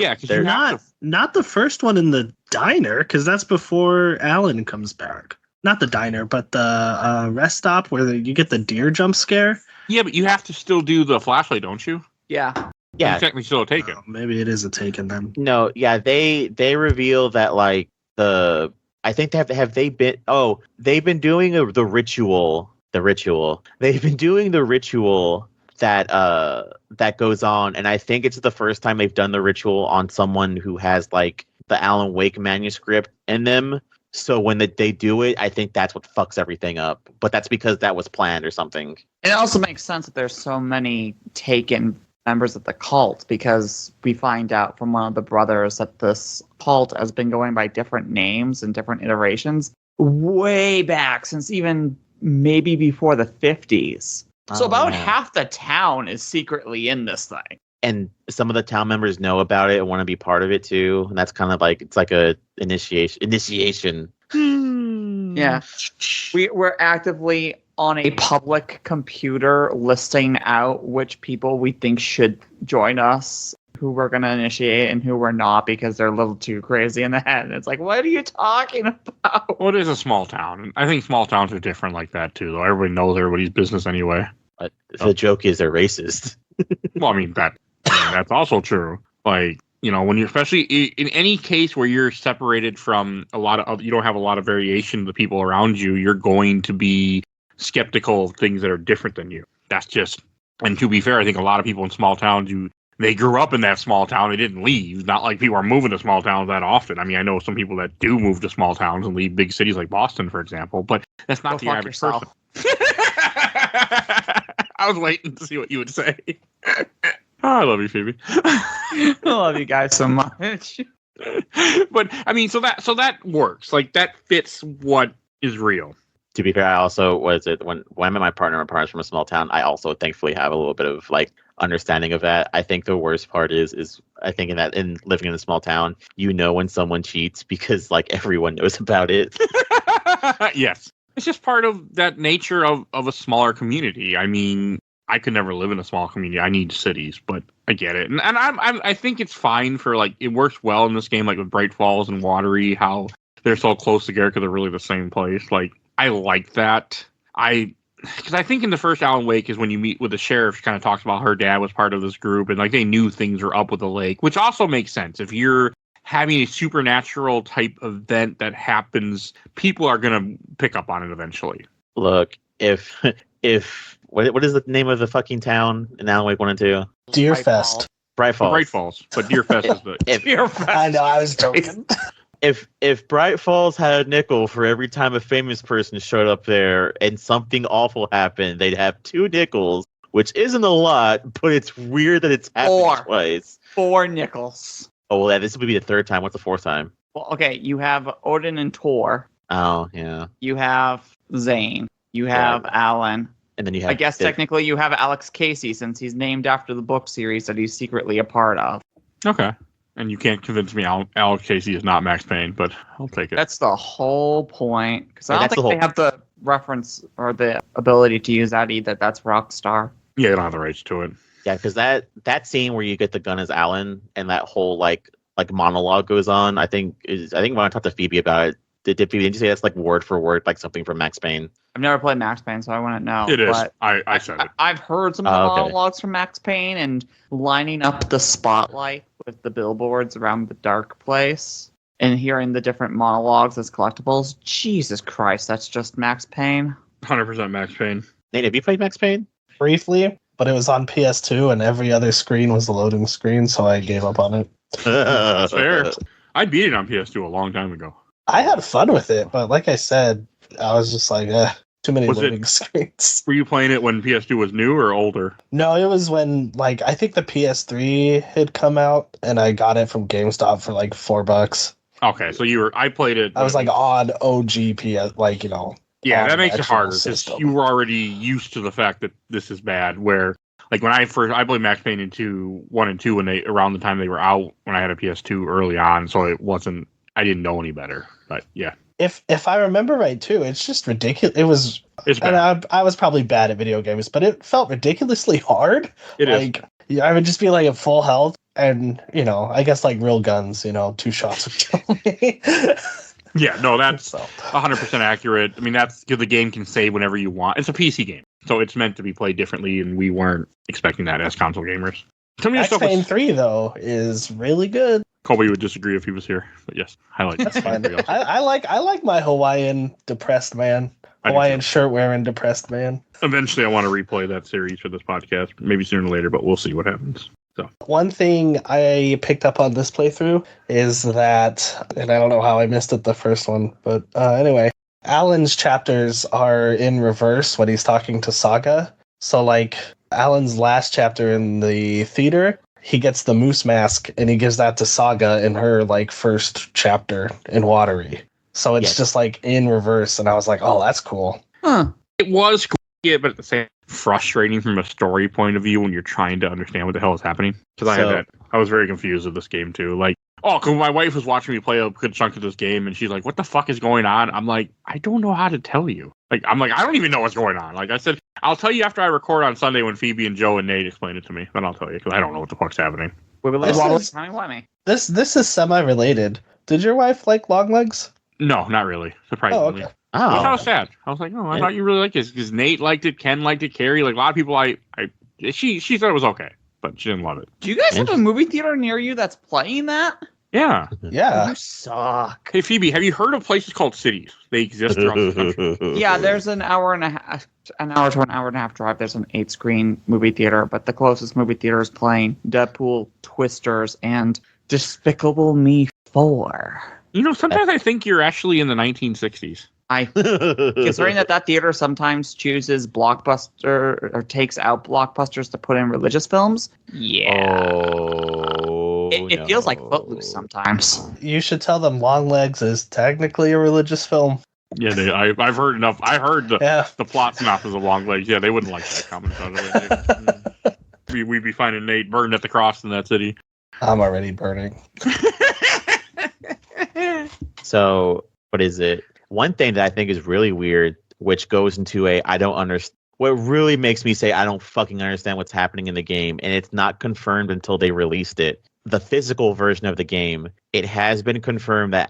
not the first one in the diner, because that's before Alan comes back. Not the diner, but the rest stop where you get the deer jump scare. Yeah, but you have to still do the flashlight, don't you? Yeah. Yeah. You're technically still a Taken. Oh, maybe it is a Taken then. No, yeah, they reveal that like I think they've been doing the ritual. They've been doing the ritual that goes on, and I think it's the first time they've done the ritual on someone who has like the Alan Wake manuscript in them. So when they do it, I think that's what fucks everything up. But that's because that was planned or something. And it also makes sense that there's so many Taken members of the cult, because we find out from one of the brothers that this cult has been going by different names and different iterations way back, since even maybe before the 50s. So about half the town is secretly in this thing. And some of the town members know about it and want to be part of it too. And that's kind of like, it's like a initiation. Yeah. We're actively on a public computer listing out which people we think should join us, who we're going to initiate and who we're not, because they're a little too crazy in the head. And it's like, what are you talking about? Well, it is a small town. I think small towns are different like that too, though. Everybody knows everybody's business anyway. But the joke is they're racist. Well, I mean, that's also true. Like, you know, when you're, especially in any case where you're separated from a lot of, you don't have a lot of variation of the people around you, you're going to be skeptical of things that are different than you. That's just, and to be fair, I think a lot of people in small towns, they grew up in that small town. They didn't leave. Not like people are moving to small towns that often. I mean, I know some people that do move to small towns and leave big cities like Boston, for example, but that's not the average person. I was waiting to see what you would say. Oh, I love you, Phoebe. I love you guys so much. But I mean, so that works. Like, that fits what is real. To be fair, I also when I met my partner's from a small town, I also thankfully have a little bit of like understanding of that. I think the worst part is I think in living in a small town, you know when someone cheats because like everyone knows about it. Yes. It's just part of that nature of a smaller community. I mean, I could never live in a small community. I need cities, but I get it. And I think it's fine for, like, it works well in this game, like with Bright Falls and Watery, how they're so close together because they're really the same place. Like, I like that. Because I think in the first Alan Wake is when you meet with the sheriff, she kind of talks about her dad was part of this group, and like they knew things were up with the lake, which also makes sense. If you're having a supernatural type event that happens, people are going to pick up on it eventually. Look, if what is the name of the fucking town in Alan Wake 1 and 2? Deerfest. Bright Falls. Bright Falls, but Deerfest is the Deerfest. I know, I was joking. If Bright Falls had a nickel for every time a famous person showed up there and something awful happened, they'd have 2 nickels, which isn't a lot, but it's weird that it's happened twice. 4 nickels. Oh, well, this would be the 3rd time. What's the 4th time? Well, okay, you have Odin and Tor. Oh, yeah. You have Zane. You have Alan. And then you have... I guess technically you have Alex Casey, since he's named after the book series that he's secretly a part of. Okay. And you can't convince me Alex Casey is not Max Payne, but I'll take it. That's the whole point. Because I don't think they have the reference or the ability to use that either. That's Rockstar. Yeah, they don't have the rights to it. Yeah, because that scene where you get the gun as Alan and that whole like monologue goes on, I think when I talked to Phoebe about it, Didn't you say that's like word for word, like something from Max Payne? I've never played Max Payne, so I wouldn't know. It is. But I said it. I've heard some of the monologues from Max Payne and lining up the spotlight with the billboards around the dark place and hearing the different monologues as collectibles. Jesus Christ, that's just Max Payne. 100% Max Payne. Nate, have you played Max Payne? Briefly, but it was on PS2 and every other screen was the loading screen, so I gave up on it. That's fair. I beat it on PS2 a long time ago. I had fun with it, but like I said, I was just like, too many loading screens. Were you playing it when PS2 was new or older? No, it was when, like, I think the PS3 had come out, and I got it from GameStop for like $4. Okay, so I played it. I was like on OG PS, like, you know. Yeah, that makes it harder because because you were already used to the fact that this is bad. Where, like, when I played Max Payne 1 and 2 when around the time they were out when I had a PS2 early on, so I didn't know any better. But yeah. If I remember right too, it's just ridiculous. It's bad. And I was probably bad at video games, but it felt ridiculously hard. It is. Yeah, I would just be like at full health, and you know, I guess like real guns, you know, 2 shots would kill me. Yeah, no, that's 100% accurate. I mean, that's the game can save whenever you want. It's a PC game, so it's meant to be played differently, and we weren't expecting that as console gamers. Max Payne 3 though is really good. Colby would disagree if he was here, but yes, highlight. That's fine. I like my Hawaiian depressed man. Hawaiian shirt wearing depressed man. Eventually, I want to replay that series for this podcast, maybe sooner or later, but we'll see what happens. So one thing I picked up on this playthrough is that, and I don't know how I missed it the first one, but anyway, Alan's chapters are in reverse when he's talking to Saga. So like Alan's last chapter in the theater, he gets the moose mask and he gives that to Saga in her like first chapter in Watery. So it's just like in reverse, and I was like, oh, that's cool. Huh. It was cool, yeah, but at the same frustrating from a story point of view when you're trying to understand what the hell is happening. Because I had that. I was very confused with this game too. Like, because my wife was watching me play a good chunk of this game, and she's like, what the fuck is going on? I'm like, I don't know how to tell you. Like, I don't even know what's going on. Like I said, I'll tell you after I record on Sunday when Phoebe and Joe and Nate explain it to me. Then I'll tell you, because I don't know what the fuck's happening. This is semi-related. Did your wife like long legs? No, not really. Surprisingly. Oh, okay. Which I was sad. I was like, oh, I thought you really liked it. Because Nate liked it, Ken liked it, Carrie. Like, a lot of people, she thought it was okay, but she didn't love it. Do you guys have a movie theater near you that's playing that? Yeah. Yeah. You suck. Hey, Phoebe, have you heard of places called cities? They exist throughout the country. Yeah, there's an hour to an hour and a half drive. There's an 8-screen movie theater, but the closest movie theater is playing Deadpool, Twisters, and Despicable Me 4. You know, sometimes I think you're actually in the 1960s. Considering that theater sometimes chooses Blockbuster or takes out Blockbusters to put in religious films. Yeah. It feels like Footloose sometimes. You should tell them Long Legs is technically a religious film. Yeah, I've heard enough. I heard the plot synopsis of Long Legs. Yeah, they wouldn't like that comment. We'd be finding Nate burned at the cross in that city. I'm already burning. So, what is it? One thing that I think is really weird, which goes into I don't understand. What really makes me say I don't fucking understand what's happening in the game, and it's not confirmed until they released it. The physical version of the game, it has been confirmed that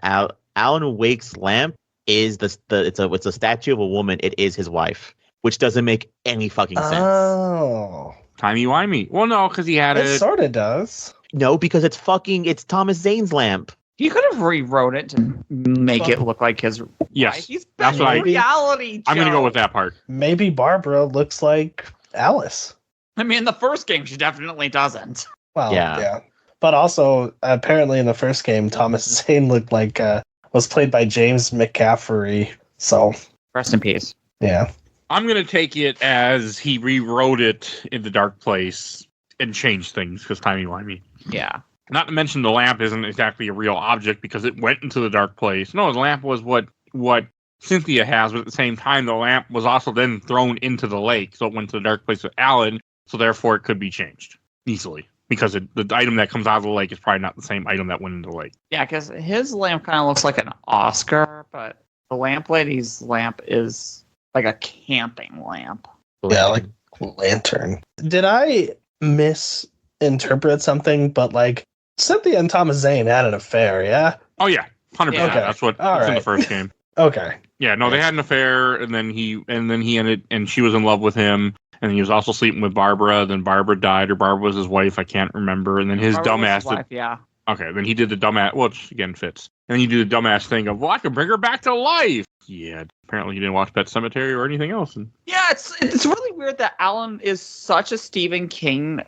Alan Wake's lamp is it's a statue of a woman. It is his wife, which doesn't make any fucking sense. Oh, timey-wimey. Well, no, because he had it sort of does. No, because it's Thomas Zane's lamp. You could have rewrote it to make it look like his. Yes, he's that's what reality. I'm going to go with that part. Maybe Barbara looks like Alice. I mean, in the first game, she definitely doesn't. Well, yeah. But also, apparently in the first game, Thomas Zane looked like was played by James McCaffrey. So rest in peace. Yeah. I'm going to take it as he rewrote it in the Dark Place and changed things because timey-wimey. Yeah. Not to mention the lamp isn't exactly a real object because it went into the dark place. No, the lamp was what Cynthia has, but at the same time, the lamp was also then thrown into the lake. So it went to the dark place with Alan, so therefore it could be changed easily. Because the item that comes out of the lake is probably not the same item that went into the lake. Yeah, because his lamp kind of looks like an Oscar, but the lamp lady's lamp is like a camping lamp. Yeah, like lantern. Did I misinterpret something? But like, Cynthia and Thomas Zane had an affair, yeah? Oh, yeah. 100%. Yeah. Okay. That's what All it's in the right. first game. Okay. Yeah, no, they had an affair, and then he ended, and she was in love with him, and he was also sleeping with Barbara. Then Barbara died, or Barbara was his wife. I can't remember. And then his Barbara was dumbass. his wife, yeah. Okay, then he did the dumbass, which again fits. And then you do the dumbass thing of, well, I could bring her back to life. Yeah, apparently you didn't watch Pet Cemetery or anything else. And Yeah, it's really weird that Alan is such a Stephen King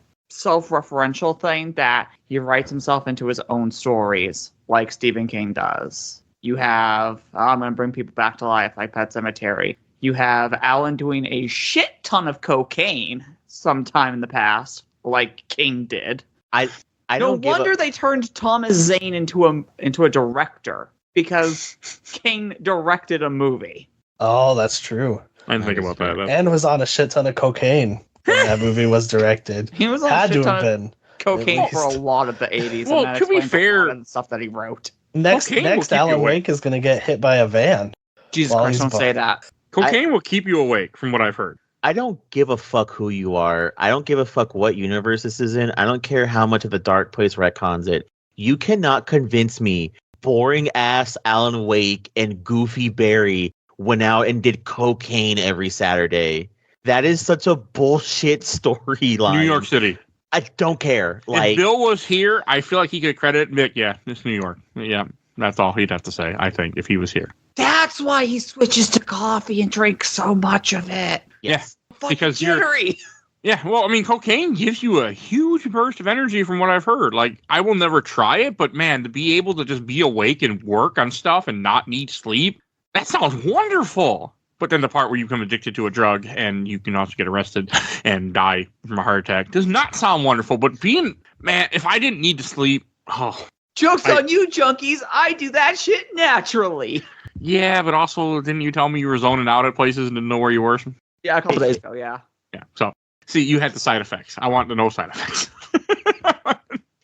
self-referential thing that he writes himself into his own stories like Stephen King does. You have, I'm going to bring people back to life like Pet Cemetery. You have Alan doing a shit ton of cocaine sometime in the past, like King did. I No don't wonder they turned Thomas Zane into a director, because King directed a movie. Oh, that's true. I didn't think about that. And was on a shit ton of cocaine when that movie was directed. He was on a Had shit to have ton of been. cocaine At for a least. lot of the 80s. Well, and that to be explains a fair- lot of the stuff that he wrote. Next, Cocaine will keep you Alan awake. Wake is going to get hit by a van. Jesus Well, Christ, he's don't say that. Cocaine will keep you awake, from what I've heard. I don't give a fuck who you are. I don't give a fuck what universe this is in. I don't care how much of the Dark Place retcons it. You cannot convince me boring ass Alan Wake and Goofy Barry went out and did cocaine every Saturday. That is such a bullshit storyline. New York City. I don't care. Like, if Bill was here, I feel like he could credit Mick. Yeah, it's New York. Yeah, that's all he'd have to say, I think, if he was here. That's why he switches to coffee and drinks so much of it. yes. Because Fucking you're- jittery. Yeah, well, I mean, cocaine gives you a huge burst of energy from what I've heard. Like, I will never try it, but man, to be able to just be awake and work on stuff and not need sleep, that sounds wonderful. But then the part where you become addicted to a drug and you can also get arrested and die from a heart attack does not sound wonderful. But man, if I didn't need to sleep, Joke's on you, junkies. I do that shit naturally. yeah, but also didn't you tell me you were zoning out at places and didn't know where you were? Yeah, a couple days ago, yeah. Yeah, so see, you had the side effects. I want the no side effects.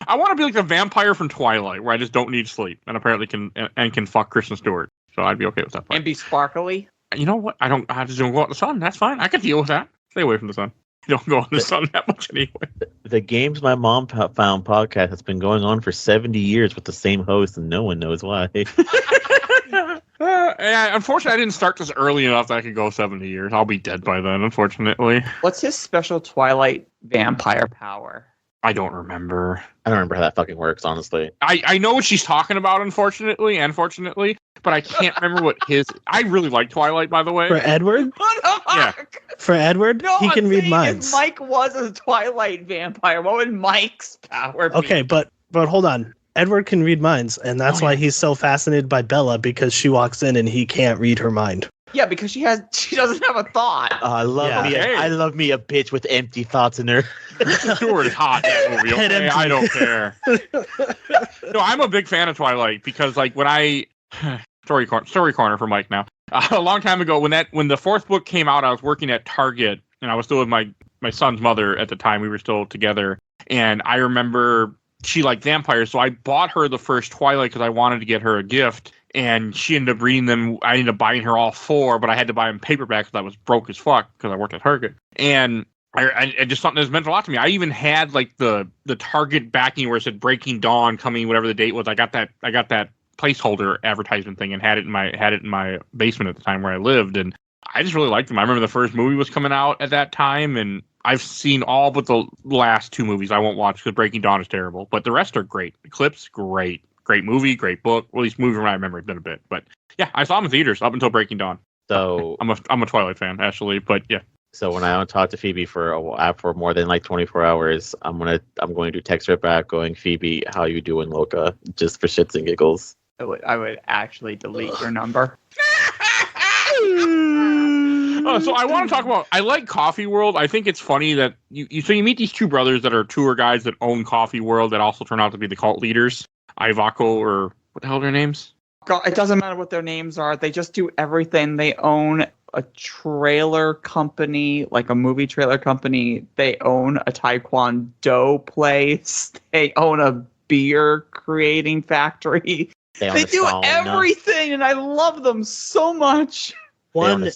I want to be like the vampire from Twilight, where I just don't need sleep and apparently can fuck Kristen Stewart. So I'd be okay with that part. And be sparkly. You know what? I just don't go out in the sun. That's fine. I can deal with that. Stay away from the sun. You don't go in the sun that much anyway. The Games My Mom Found podcast has been going on for 70 years with the same host, and no one knows why. Unfortunately, I didn't start this early enough that I could go 70 years. I'll be dead by then, unfortunately. What's his special Twilight vampire power? I don't remember. I don't remember how that fucking works, honestly. I know what she's talking about, unfortunately, but I can't remember what his... I really like Twilight, by the way. For Edward? Yeah. For Edward, No, he can I'm read saying minds. If Mike was a Twilight vampire, what would Mike's power be? Okay, but hold on. Edward can read minds, and that's why he's so fascinated by Bella, because she walks in and he can't read her mind. Yeah, because she doesn't have a thought. I love me a bitch with empty thoughts in her. Kristen Stewart is hot in that movie. Head Okay, empty. I don't care. No, I'm a big fan of Twilight because, like, when I story corner for Mike now. A long time ago, when the fourth book came out, I was working at Target, and I was still with my son's mother at the time. We were still together, and I remember she liked vampires, so I bought her the first Twilight because I wanted to get her a gift. And she ended up reading them. I ended up buying her all four, but I had to buy them paperback because I was broke as fuck because I worked at Target. And I just something that's meant a lot to me. I even had like the Target backing where it said Breaking Dawn coming, whatever the date was. I got that placeholder advertisement thing and had it in my basement at the time where I lived. And I just really liked them. I remember the first movie was coming out at that time, and I've seen all but the last two movies I won't watch because Breaking Dawn is terrible. But the rest are great. Eclipse, great. Great movie, great book. Well, at least movie from what I remember, it's been a bit. But yeah, I saw them in theaters up until Breaking Dawn. So I'm a Twilight fan, actually. But yeah. So when I don't talk to Phoebe for more than like 24 hours, I'm going to text her back going, Phoebe, how you doing, Loca? Just for shits and giggles. I would actually delete your number. So I want to talk about. I like Coffee World. I think it's funny that you meet these two brothers that are tour guides that own Coffee World that also turn out to be the cult leaders. Ivako, or what the hell are their names? God, it doesn't matter what their names are. They just do everything. They own a trailer company, like a movie trailer company. They own a Taekwondo place. They own a beer creating factory. They do everything, and I love them so much. One,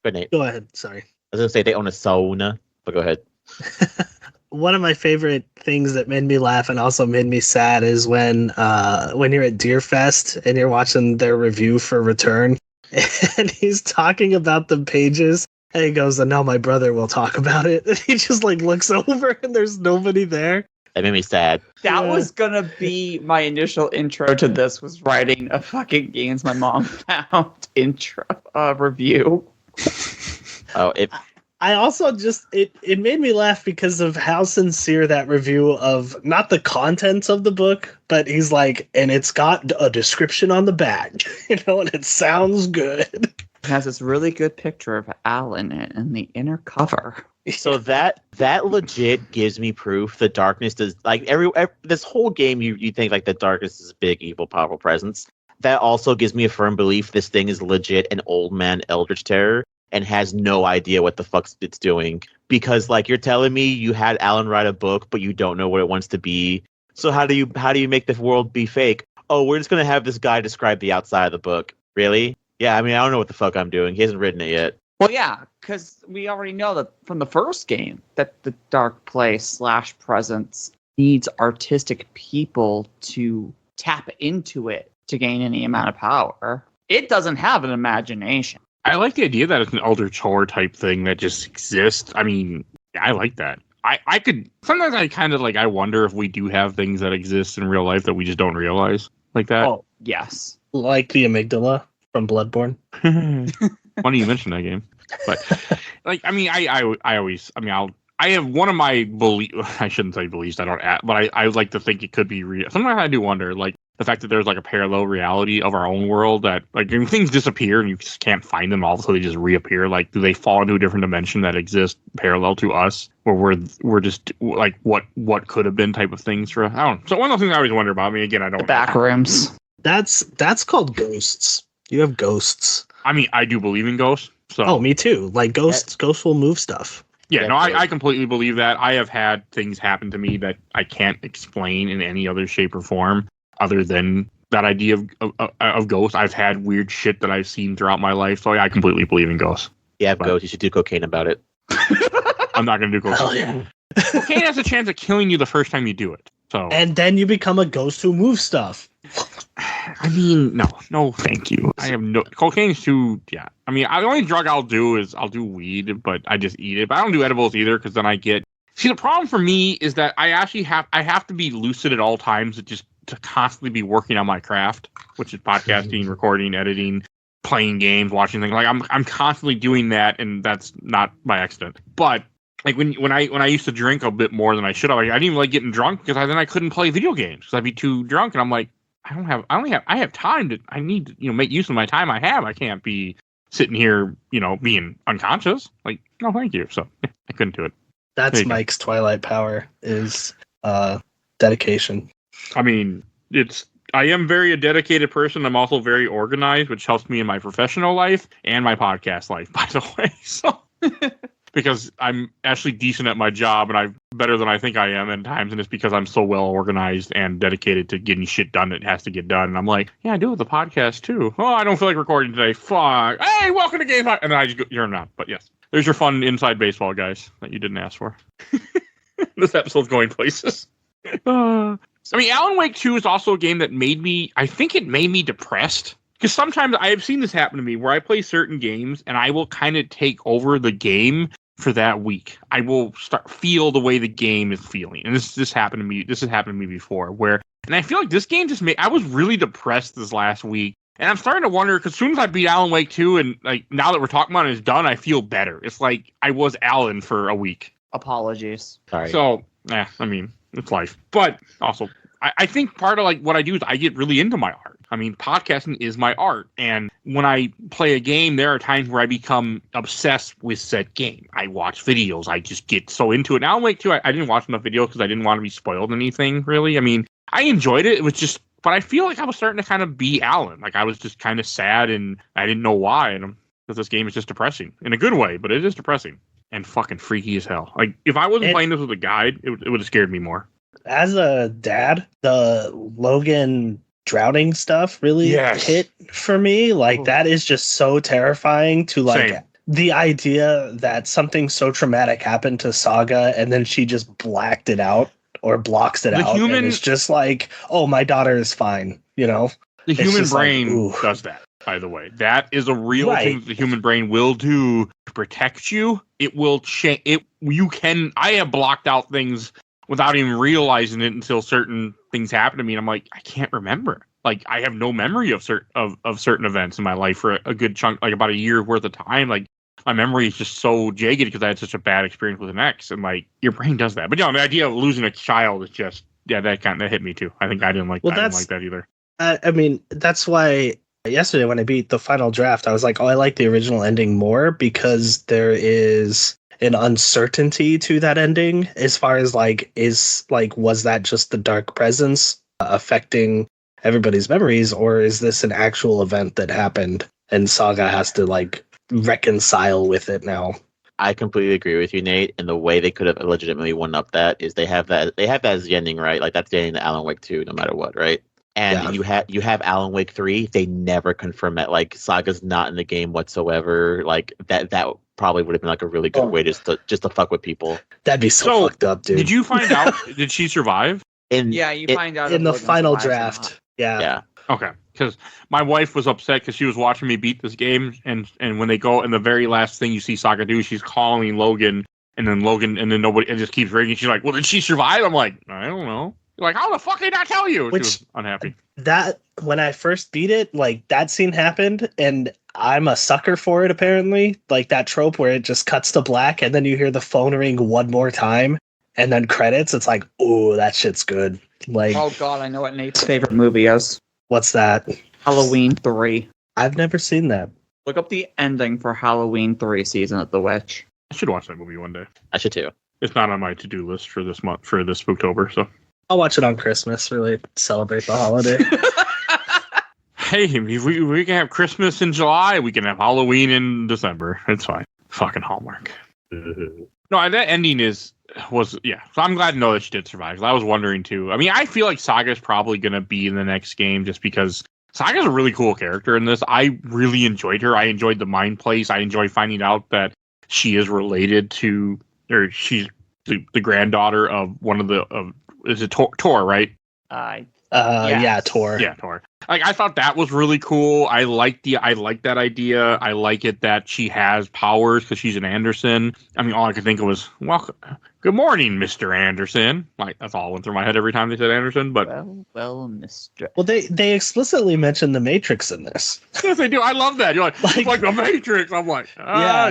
Good Nate. go ahead. Sorry. I was going to say they own a sauna, but go ahead. one of my favorite things that made me laugh and also made me sad is when you're at Deer Fest and you're watching their review for Return, and he's talking about the pages, and he goes, "And now my brother will talk about it." And he just like looks over, and there's nobody there. That made me sad. That was gonna be my initial intro to this, was writing a fucking Games My Mom Found intro review. Oh, I also just it made me laugh because of how sincere that review of not the contents of the book, but he's like, and it's got a description on the back, and it sounds good. It has this really good picture of Alan in the inner cover. So that legit gives me proof the darkness does, like every this whole game you think like the darkness is a big evil powerful presence. That also gives me a firm belief this thing is legit an old man eldritch terror and has no idea what the fuck it's doing. Because like you're telling me you had Alan write a book, but you don't know what it wants to be. So how do you make the world be fake? Oh, we're just gonna have this guy describe the outside of the book. Really? Yeah, I mean I don't know what the fuck I'm doing. He hasn't written it yet. Well, yeah, because we already know that from the first game that the dark place / presence needs artistic people to tap into it to gain any amount of power. It doesn't have an imagination. I like the idea that it's an eldritch horror type thing that just exists. I mean, I like that. I could sometimes I kind of like I wonder if we do have things that exist in real life that we just don't realize like that. Oh, yes. Like the amygdala from Bloodborne. Funny you mentioned that game, but like I mean I have one of my I shouldn't say beliefs. I don't, but I like to think it could be real. Sometimes I do wonder, like the fact that there's like a parallel reality of our own world that like when things disappear and you just can't find them all, so they just reappear. Like, do they fall into a different dimension that exists parallel to us, where we're just like what could have been type of things for? I don't know. So one of the things I always wonder about. I mean, again, I don't. The back rooms. That's called ghosts. You have ghosts. I mean, I do believe in ghosts. So. Oh, me too. Like ghosts will move stuff. Yeah, no, I completely believe that. I have had things happen to me that I can't explain in any other shape or form other than that idea of ghosts. I've had weird shit that I've seen throughout my life, so I completely believe in ghosts. Yeah, ghosts. You should do cocaine about it. I'm not going to do cocaine. Hell yeah. Cocaine has a chance of killing you the first time you do it. So. And then you become a ghost who moves stuff. I mean, no, thank you. I have no cocaine's too. Yeah, I mean, the only drug I'll do weed, but I just eat it. But I don't do edibles either because then I get. See, the problem for me is that I actually have to be lucid at all times to constantly be working on my craft, which is podcasting, recording, editing, playing games, watching things. Like I'm constantly doing that, and that's not by accident. But like when I used to drink a bit more than I should have, I didn't even like getting drunk because then I couldn't play video games because I'd be too drunk, and I'm like. I have time to, I need to, make use of my time I have. I can't be sitting here, being unconscious. Like, no, thank you. So I couldn't do it. That's Mike's Twilight power is dedication. I mean, I am a dedicated person. I'm also very organized, which helps me in my professional life and my podcast life, by the way. So because I'm actually decent at my job and I'm better than I think I am at times. And it's because I'm so well organized and dedicated to getting shit done that has to get done. And I'm like, yeah, I do it with the podcast too. Oh, I don't feel like recording today. Fuck. Hey, welcome to Game. And then I just go, you're not. But yes, there's your fun inside baseball, guys, that you didn't ask for. This episode's going places. I mean, Alan Wake 2 is also a game that made me depressed. Because sometimes I have seen this happen to me where I play certain games and I will kind of take over the game for that week. I will feel the way the game is feeling. And this happened to me. This has happened to me before and I feel like this game I was really depressed this last week. And I'm starting to wonder, because as soon as I beat Alan Wake 2 and like now that we're talking about it is done, I feel better. It's like I was Alan for a week. Apologies. Sorry. So, I mean, it's life. But also, I think part of like what I do is I get really into my art. I mean, podcasting is my art. And when I play a game, there are times where I become obsessed with said game. I watch videos. I just get so into it. Now, Alan Wake 2, I didn't watch enough videos because I didn't want to be spoiled anything, really. I mean, I enjoyed it. It was just, but I feel like I was starting to kind of be Alan. Like I was just kind of sad and I didn't know why. And because this game is just depressing in a good way, but it is depressing and fucking freaky as hell. Like if I wasn't playing this with a guide, it would have scared me more. As a dad, the Logan drowning stuff really hit for me. Like that is just so terrifying to like Same. the idea that something so traumatic happened to Saga and then she just blacked it out or blocks it out and it's just like, oh, my daughter is fine, you know? The It's human just like, brain ooh. does that, by the way. That is a real Right. thing that the human brain will do to protect you. It will change. I have blocked out things without even realizing it until certain things happen to me. And I'm like, I can't remember. Like, I have no memory of certain events in my life for a good chunk, like about a year worth of time. Like, my memory is just so jagged because I had such a bad experience with an ex. And like, your brain does that. But the idea of losing a child is just, that hit me too. I think I didn't like that either. I mean, that's why yesterday when I beat the final draft, I was like, oh, I like the original ending more because there is an uncertainty to that ending as far as was that just the dark presence affecting everybody's memories, or is this an actual event that happened and Saga has to reconcile with it now? I completely agree with you, Nate. And the way they could have legitimately won up that is they have that as the ending, right? Like that's the ending to Alan Wake 2, no matter what, right? And you have Alan Wake 3. They never confirm that Saga's not in the game whatsoever. Like that probably would have been a really good way just to fuck with people. That'd be so fucked up, dude. Did you find out? Did she survive? You find out in the final draft. Yeah. Okay, because my wife was upset because she was watching me beat this game, and when they go, and the very last thing you see Saga do, she's calling Logan, and then nobody, it just keeps ringing. She's like, "Well, did she survive?" I'm like, "I don't know." Like, how the fuck did I not tell you? She was unhappy. That when I first beat it, that scene happened, and I'm a sucker for it. Apparently, that trope where it just cuts to black, and then you hear the phone ring one more time, and then credits. It's like, oh, that shit's good. Oh god, I know what Nate's favorite movie is. What's that? Halloween 3. I've never seen that. Look up the ending for Halloween 3 Season of the Witch. I should watch that movie one day. I should too. It's not on my to-do list for this month, for this Spooktober, so. I'll watch it on Christmas, really celebrate the holiday. Hey, we can have Christmas in July. We can have Halloween in December. It's fine. Fucking Hallmark. No, that ending was. So I'm glad to know that she did survive. 'Cause I was wondering too. I mean, I feel like Saga's probably going to be in the next game just because Saga's a really cool character in this. I really enjoyed her. I enjoyed the mind place. I enjoyed finding out that she is related to, or she's the granddaughter of one of the, is it Tor, right? Yes. Yeah, Tor. Yeah, Tor. I thought that was really cool. I like that idea. I like it that she has powers because she's an Anderson. I mean, all I could think of was, well, good morning, Mr. Anderson. That's all went through my head every time they said Anderson. But well, Mr. Well, they explicitly mentioned the Matrix in this. Yes, they do. I love that. You're like the Matrix. I'm like,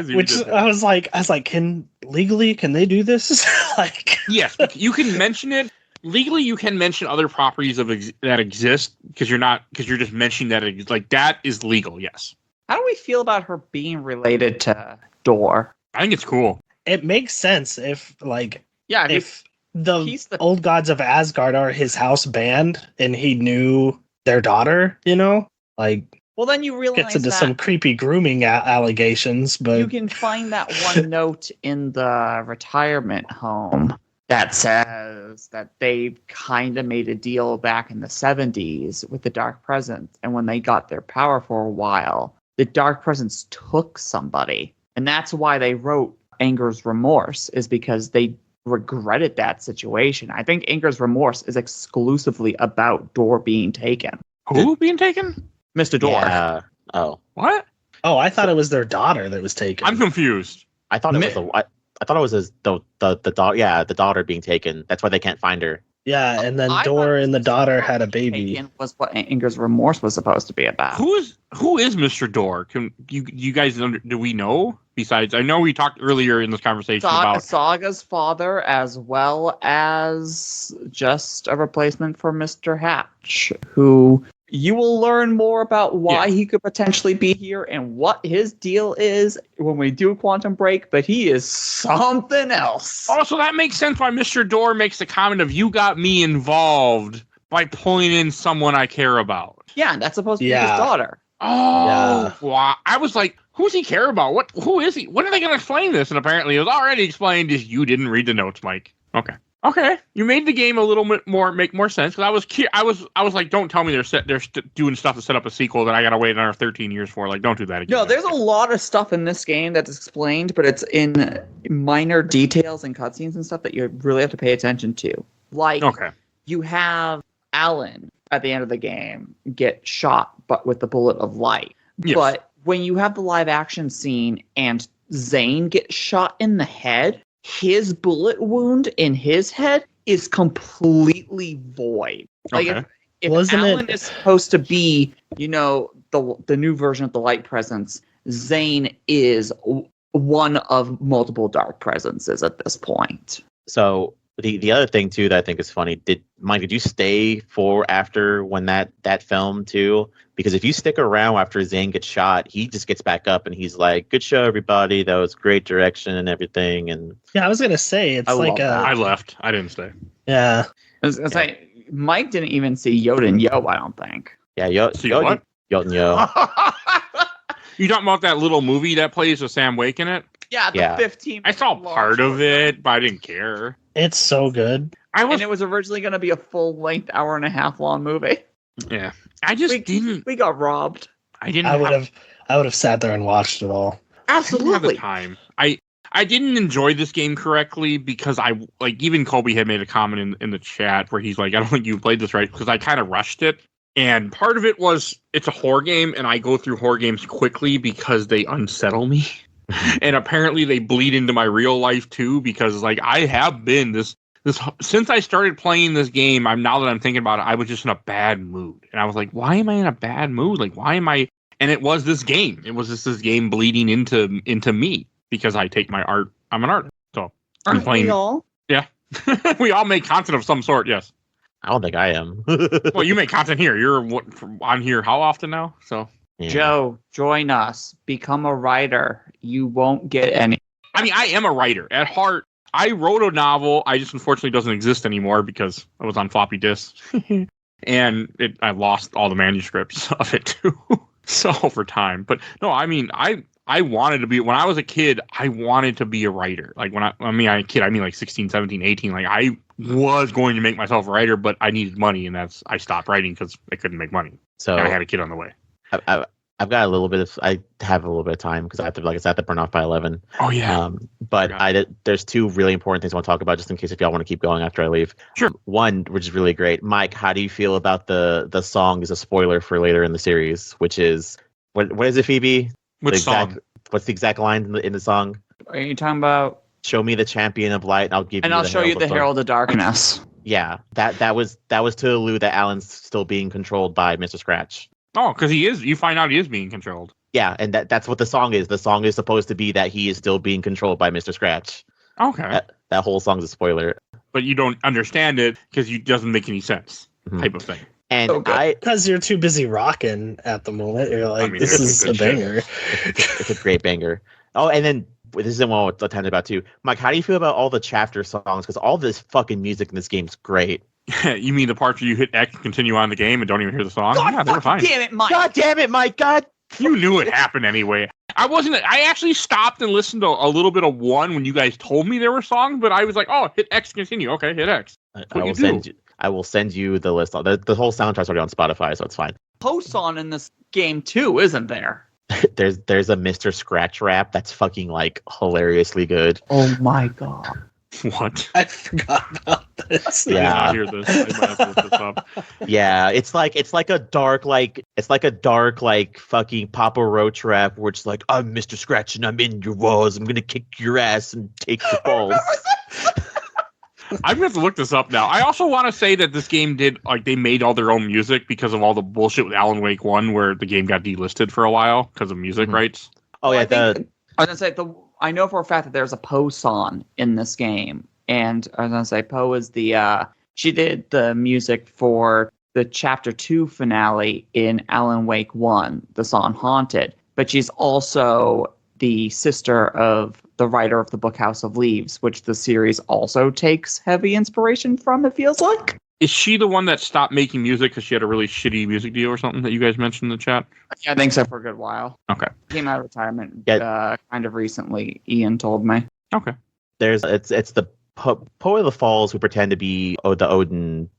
which I was like, can they do this? Yes, you can mention it. Legally, you can mention other properties that exist because you're just mentioning that that is legal. Yes. How do we feel about her being related to Dor? I think it's cool. It makes sense if if the old gods of Asgard are his house band and he knew their daughter, well, then you realize gets into some creepy grooming allegations, but you can find that one note in the retirement home that says that they kind of made a deal back in the 70s with the Dark Presence. And when they got their power for a while, the Dark Presence took somebody. And that's why they wrote Anger's Remorse, is because they regretted that situation. I think Anger's Remorse is exclusively about Dor being taken. Who being taken? Mr. Dor. Yeah. Oh. What? Oh, I thought it was their daughter that was taken. I'm confused. I thought it was the daughter being taken. That's why they can't find her. Yeah, and then Dor and the daughter had a baby. Was what Anger's Remorse was supposed to be about. Who is Mr. Dor? Can you guys do we know? Besides, I know we talked earlier in this conversation about Saga's father, as well as just a replacement for Mr. Hatch, who you will learn more about why he could potentially be here and what his deal is when we do Quantum Break, but he is something else. Oh, so that makes sense why Mr. Dor makes the comment of, you got me involved by pulling in someone I care about. Yeah, that's supposed to be his daughter. Oh, wow. I was like, who's he care about? Who is he? When are they going to explain this? And apparently it was already explained, just you didn't read the notes, Mike. Okay. Okay, you made the game a little bit make more sense because I was like, don't tell me they're doing stuff to set up a sequel that I gotta wait another 13 years for. Like, don't do that again. No, there's a lot of stuff in this game that's explained, but it's in minor details and cutscenes and stuff that you really have to pay attention to. Like, you have Alan at the end of the game get shot, but with the bullet of light. Yes. But when you have the live action scene and Zane gets shot in the head, his bullet wound in his head is completely void. Like if Alan is supposed to be, the new version of the light presence, Zane is one of multiple dark presences at this point. So the other thing too that I think is funny, did you stay for after when that film too? Because if you stick around after Zane gets shot, he just gets back up and he's like, "Good show, everybody. That was great direction and everything." And yeah, I was gonna say I left. I didn't stay. Yeah, Mike didn't even see Yoda and Yo. I don't think. Yeah, Yoda and Yo. You talking about that little movie that plays with Sam Wake in it? Yeah, 15. I saw part of it, but I didn't care. It's so good. And it was originally going to be a full-length, hour-and-a-half long movie. Yeah, I just didn't. We got robbed. I would have sat there and watched it all. Absolutely. I didn't have the time. I didn't enjoy this game correctly because even Colby had made a comment in the chat where he's like, "I don't think you played this right," because I kind of rushed it. And part of it was it's a horror game, and I go through horror games quickly because they unsettle me. And apparently they bleed into my real life too, because I have been this since I started playing this game. Now that I'm thinking about it, I was just in a bad mood, and I was like, why am I in a bad mood? Like, why am I? And it was this game. It was just this game bleeding into me because I take my art. I'm an artist, so I'm playing. We all? Yeah, we all make content of some sort. Yes. I don't think I am. Well, you make content here. You're on here how often now? So. Yeah. Joe, join us. Become a writer. You won't get any. I mean, I am a writer. At heart, I wrote a novel. I just unfortunately doesn't exist anymore because I was on floppy disks. And I lost all the manuscripts of it too. So over time. But no, I mean, I wanted to be, when I was a kid, I wanted to be a writer. Like I mean like 16, 17, 18. Like I was going to make myself a writer, but I needed money, and I stopped writing because I couldn't make money. So and I had a kid on the way. I've got I have a little bit of time because I have to burn off by 11. Oh yeah. But there's two really important things I want to talk about just in case if y'all want to keep going after I leave. Sure. One, which is really great. Mike, how do you feel about the song as a spoiler for later in the series, which is, what is it, Phoebe? Which song? What's the exact line in the song? Are you talking about? Show me the champion of light, and I'll show you the herald of darkness. Yeah, that was to allude that Alan's still being controlled by Mr. Scratch. Oh, because he is. You find out he is being controlled. Yeah, and that's what the song is. The song is supposed to be that he is still being controlled by Mr. Scratch. Okay. That whole song's a spoiler. But you don't understand it because it doesn't make any sense, type of thing. And because you're too busy rocking at the moment, you're like, this is a banger. It's a great banger. Oh, and then this isn't what we're talking about too. Mike, how do you feel about all the chapter songs? Because all this fucking music in this game's great. You mean the parts where you hit X and continue on the game and don't even hear the song? God, they were fine. Damn it, Mike! God damn it, Mike! God, you knew it happened anyway. I actually stopped and listened to a little bit of one when you guys told me there were songs, but I was like, oh, hit X, continue. Okay, hit X. I will send you the list. The whole soundtrack's already on Spotify, so it's fine. Post-on in this game too, isn't there? There's a Mr. Scratch rap that's fucking hilariously good. Oh my god. What? I forgot about this. Yeah. I did not hear this. I might have to look this up. Yeah, it's like a dark fucking Papa Roach rap where it's like, I'm Mr. Scratch and I'm in your walls. I'm gonna kick your ass and take your balls. I'm gonna have to look this up now. I also want to say that this game they made all their own music because of all the bullshit with Alan Wake 1 where the game got delisted for a while because of music rights. Oh yeah, I was gonna say I know for a fact that there's a Poe song in this game, and I was gonna say Poe is she did the music for the Chapter 2 finale in Alan Wake 1, the song Haunted, but she's also the sister of the writer of the book House of Leaves, which the series also takes heavy inspiration from, it feels like. Is she the one that stopped making music because she had a really shitty music deal or something that you guys mentioned in the chat? I think so, for a good while. Okay. Came out of retirement kind of recently, Ian told me. Okay. It's the Poe of the Falls, who pretend to be the Odin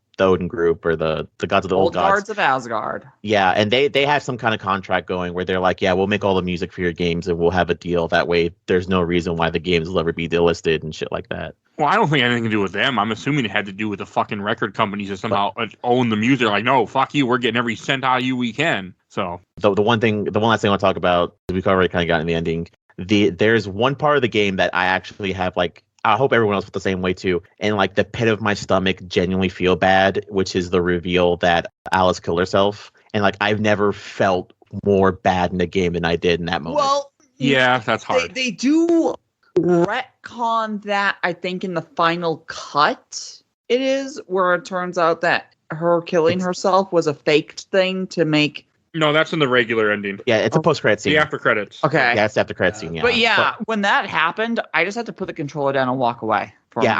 group, or the gods of the old gods. Guards of Asgard. Yeah, and they have some kind of contract going where they're like, yeah, we'll make all the music for your games and we'll have a deal. That way there's no reason why the games will ever be delisted and shit like that. Well, I don't think anything to do with them. I'm assuming it had to do with the fucking record companies that somehow own the music. Like, no, fuck you. We're getting every cent out of you we can. So the one last thing I want to talk about, we've already kind of gotten the ending. There's one part of the game that I actually have, like, I hope everyone else felt the same way too. And like the pit of my stomach genuinely feel bad, which is the reveal that Alice killed herself. And like I've never felt more bad in a game than I did in that moment. Well, yeah, that's hard. They do retcon that, I think, in the final cut. It is where it turns out that her killing herself was a faked thing to make. No, that's in the regular ending. Yeah, it's a post-credit scene. The after credits. Okay. Yeah, it's the after credit scene. Yeah. But yeah, when that happened, I just had to put the controller down and walk away. Yeah,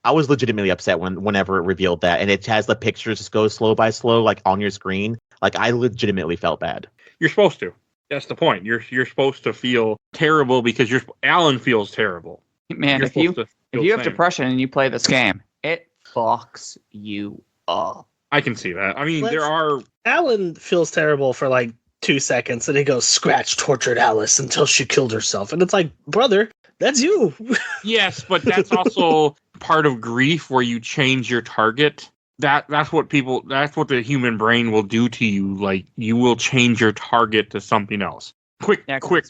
I was legitimately upset whenever it revealed that, and it has the pictures just go slow by slow, like on your screen. Like I legitimately felt bad. You're supposed to. That's the point. You're supposed to feel terrible because Alan feels terrible. Man, if you have depression and you play this game, it fucks you up. I can see that. I mean, Alan feels terrible for like 2 seconds, and he goes, "Scratch tortured Alice until she killed herself," and it's like, brother, that's you. Yes, but that's also part of grief where you change your target. That's what the human brain will do to you. Like, you will change your target to something else. Quick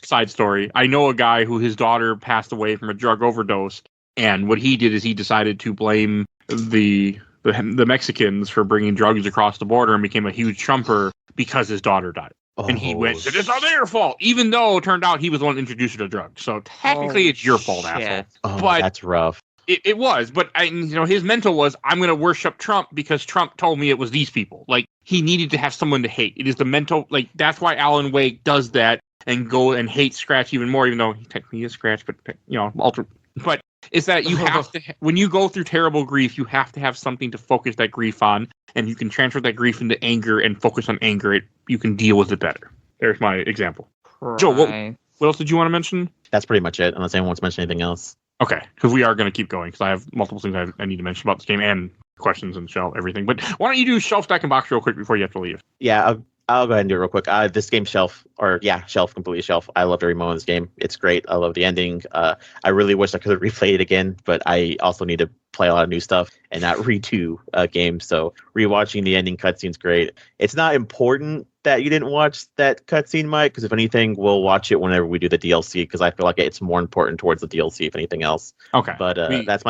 side story. I know a guy who his daughter passed away from a drug overdose, and what he did is he decided to blame the Mexicans for bringing drugs across the border and became a huge Trumper because his daughter died. And he went, it's not their fault, even though it turned out he was the one that introduced her to drugs. So technically it's your fault, asshole. Oh, but that's rough. It was, but his mental was, I'm going to worship Trump because Trump told me it was these people. Like, he needed to have someone to hate. It is the mental, like, that's why Alan Wake does that and go and hate Scratch even more, even though he technically is Scratch, but, but is that you have to, when you go through terrible grief, you have to have something to focus that grief on, and you can transfer that grief into anger and focus on anger. You can deal with it better. There's my example. Right. Joe, what else did you want to mention? That's pretty much it, unless anyone wants to mention anything else. Okay, because we are going to keep going, because I have multiple things I need to mention about this game and questions and shelf, everything. But why don't you do shelf, stack, and box real quick before you have to leave? Yeah, I'll go ahead and do it real quick. This game shelf, completely shelf. I loved every moment of this game. It's great. I love the ending. I really wish I could have replayed it again, but I also need to play a lot of new stuff and not redo games. So rewatching the ending cutscene's great. It's not important that you didn't watch that cutscene, Mike, because if anything, we'll watch it whenever we do the DLC, because I feel like it's more important towards the DLC, if anything else. Okay. But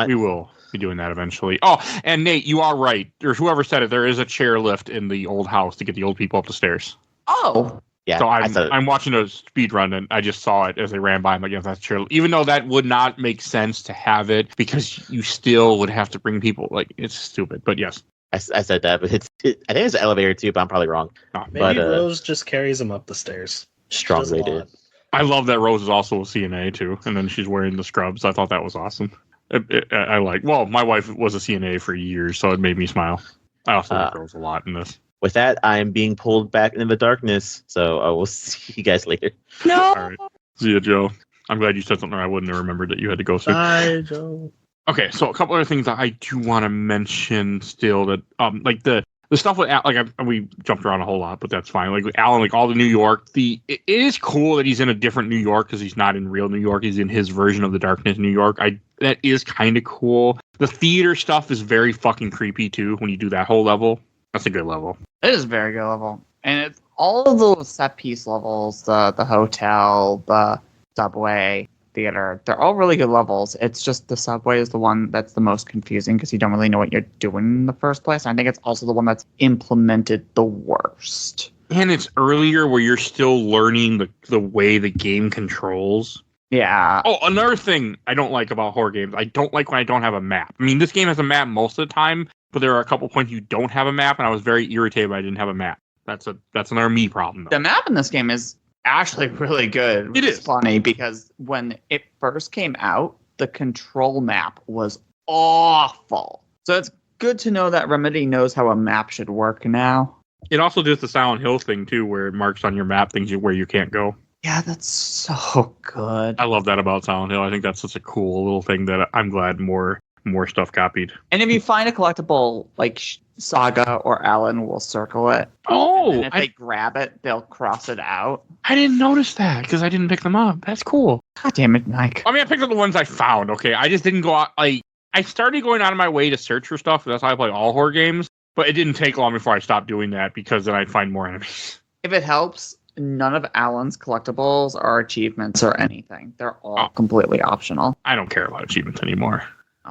we will be doing that eventually. Oh, and Nate, you are right. Or whoever said it, there is a chair lift in the old house to get the old people up the stairs. Oh. Yeah. So I'm watching a speed run, and I just saw it as they ran by. I'm like, yeah, that's chair. Even though that would not make sense to have it, because you still would have to bring people. Like, it's stupid. But yes. I said that, but I think it's an elevator too, but I'm probably wrong. Oh, maybe Rose just carries him up the stairs. Strong rated. I love that Rose is also a CNA too, and then she's wearing the scrubs. I thought that was awesome. My wife was a CNA for years, so it made me smile. I also like Rose a lot in this. With that, I'm being pulled back into the darkness, so I will see you guys later. No. All right. See you, Joe. I'm glad you said something I wouldn't have remembered that you had to go soon. Bye, Joe. Okay, so a couple other things that I do want to mention still, that like the stuff with we jumped around a whole lot, but that's fine. Like with Alan, like all the New York, it is cool that he's in a different New York, because he's not in real New York. He's in his version of the Darkness, New York. That is kind of cool. The theater stuff is very fucking creepy too when you do that whole level. That's a good level. It is a very good level, and it's all of those set piece levels, the hotel, the subway, theater, they're all really good levels. It's just the subway is the one that's the most confusing, because you don't really know what you're doing in the first place. I think it's also the one that's implemented the worst. And it's earlier where you're still learning the way the game controls. Yeah. Oh, another thing I don't like about horror games, I don't like when I don't have a map. I mean, this game has a map most of the time, but there are a couple points you don't have a map, and I was very irritated when I didn't have a map. That's another me problem, though. The map in this game is actually really good. It is funny, because when it first came out, the control map was awful. So it's good to know that Remedy knows how a map should work now. It also does the Silent Hill thing too, where it marks on your map things where you can't go. Yeah, that's so good. I love that about Silent Hill. I think that's such a cool little thing that I'm glad more more stuff copied. And if you find a collectible like Saga or Alan will circle it. Oh, And if they grab it, they'll cross it out. I didn't notice that because I didn't pick them up. That's cool. God damn it, Mike. I mean, I picked up the ones I found. Okay, I just didn't go out. Like, I started going out of my way to search for stuff. That's how I play all horror games. But it didn't take long before I stopped doing that because then I'd find more enemies. If it helps, none of Alan's collectibles are achievements or anything. They're all completely optional. I don't care about achievements anymore.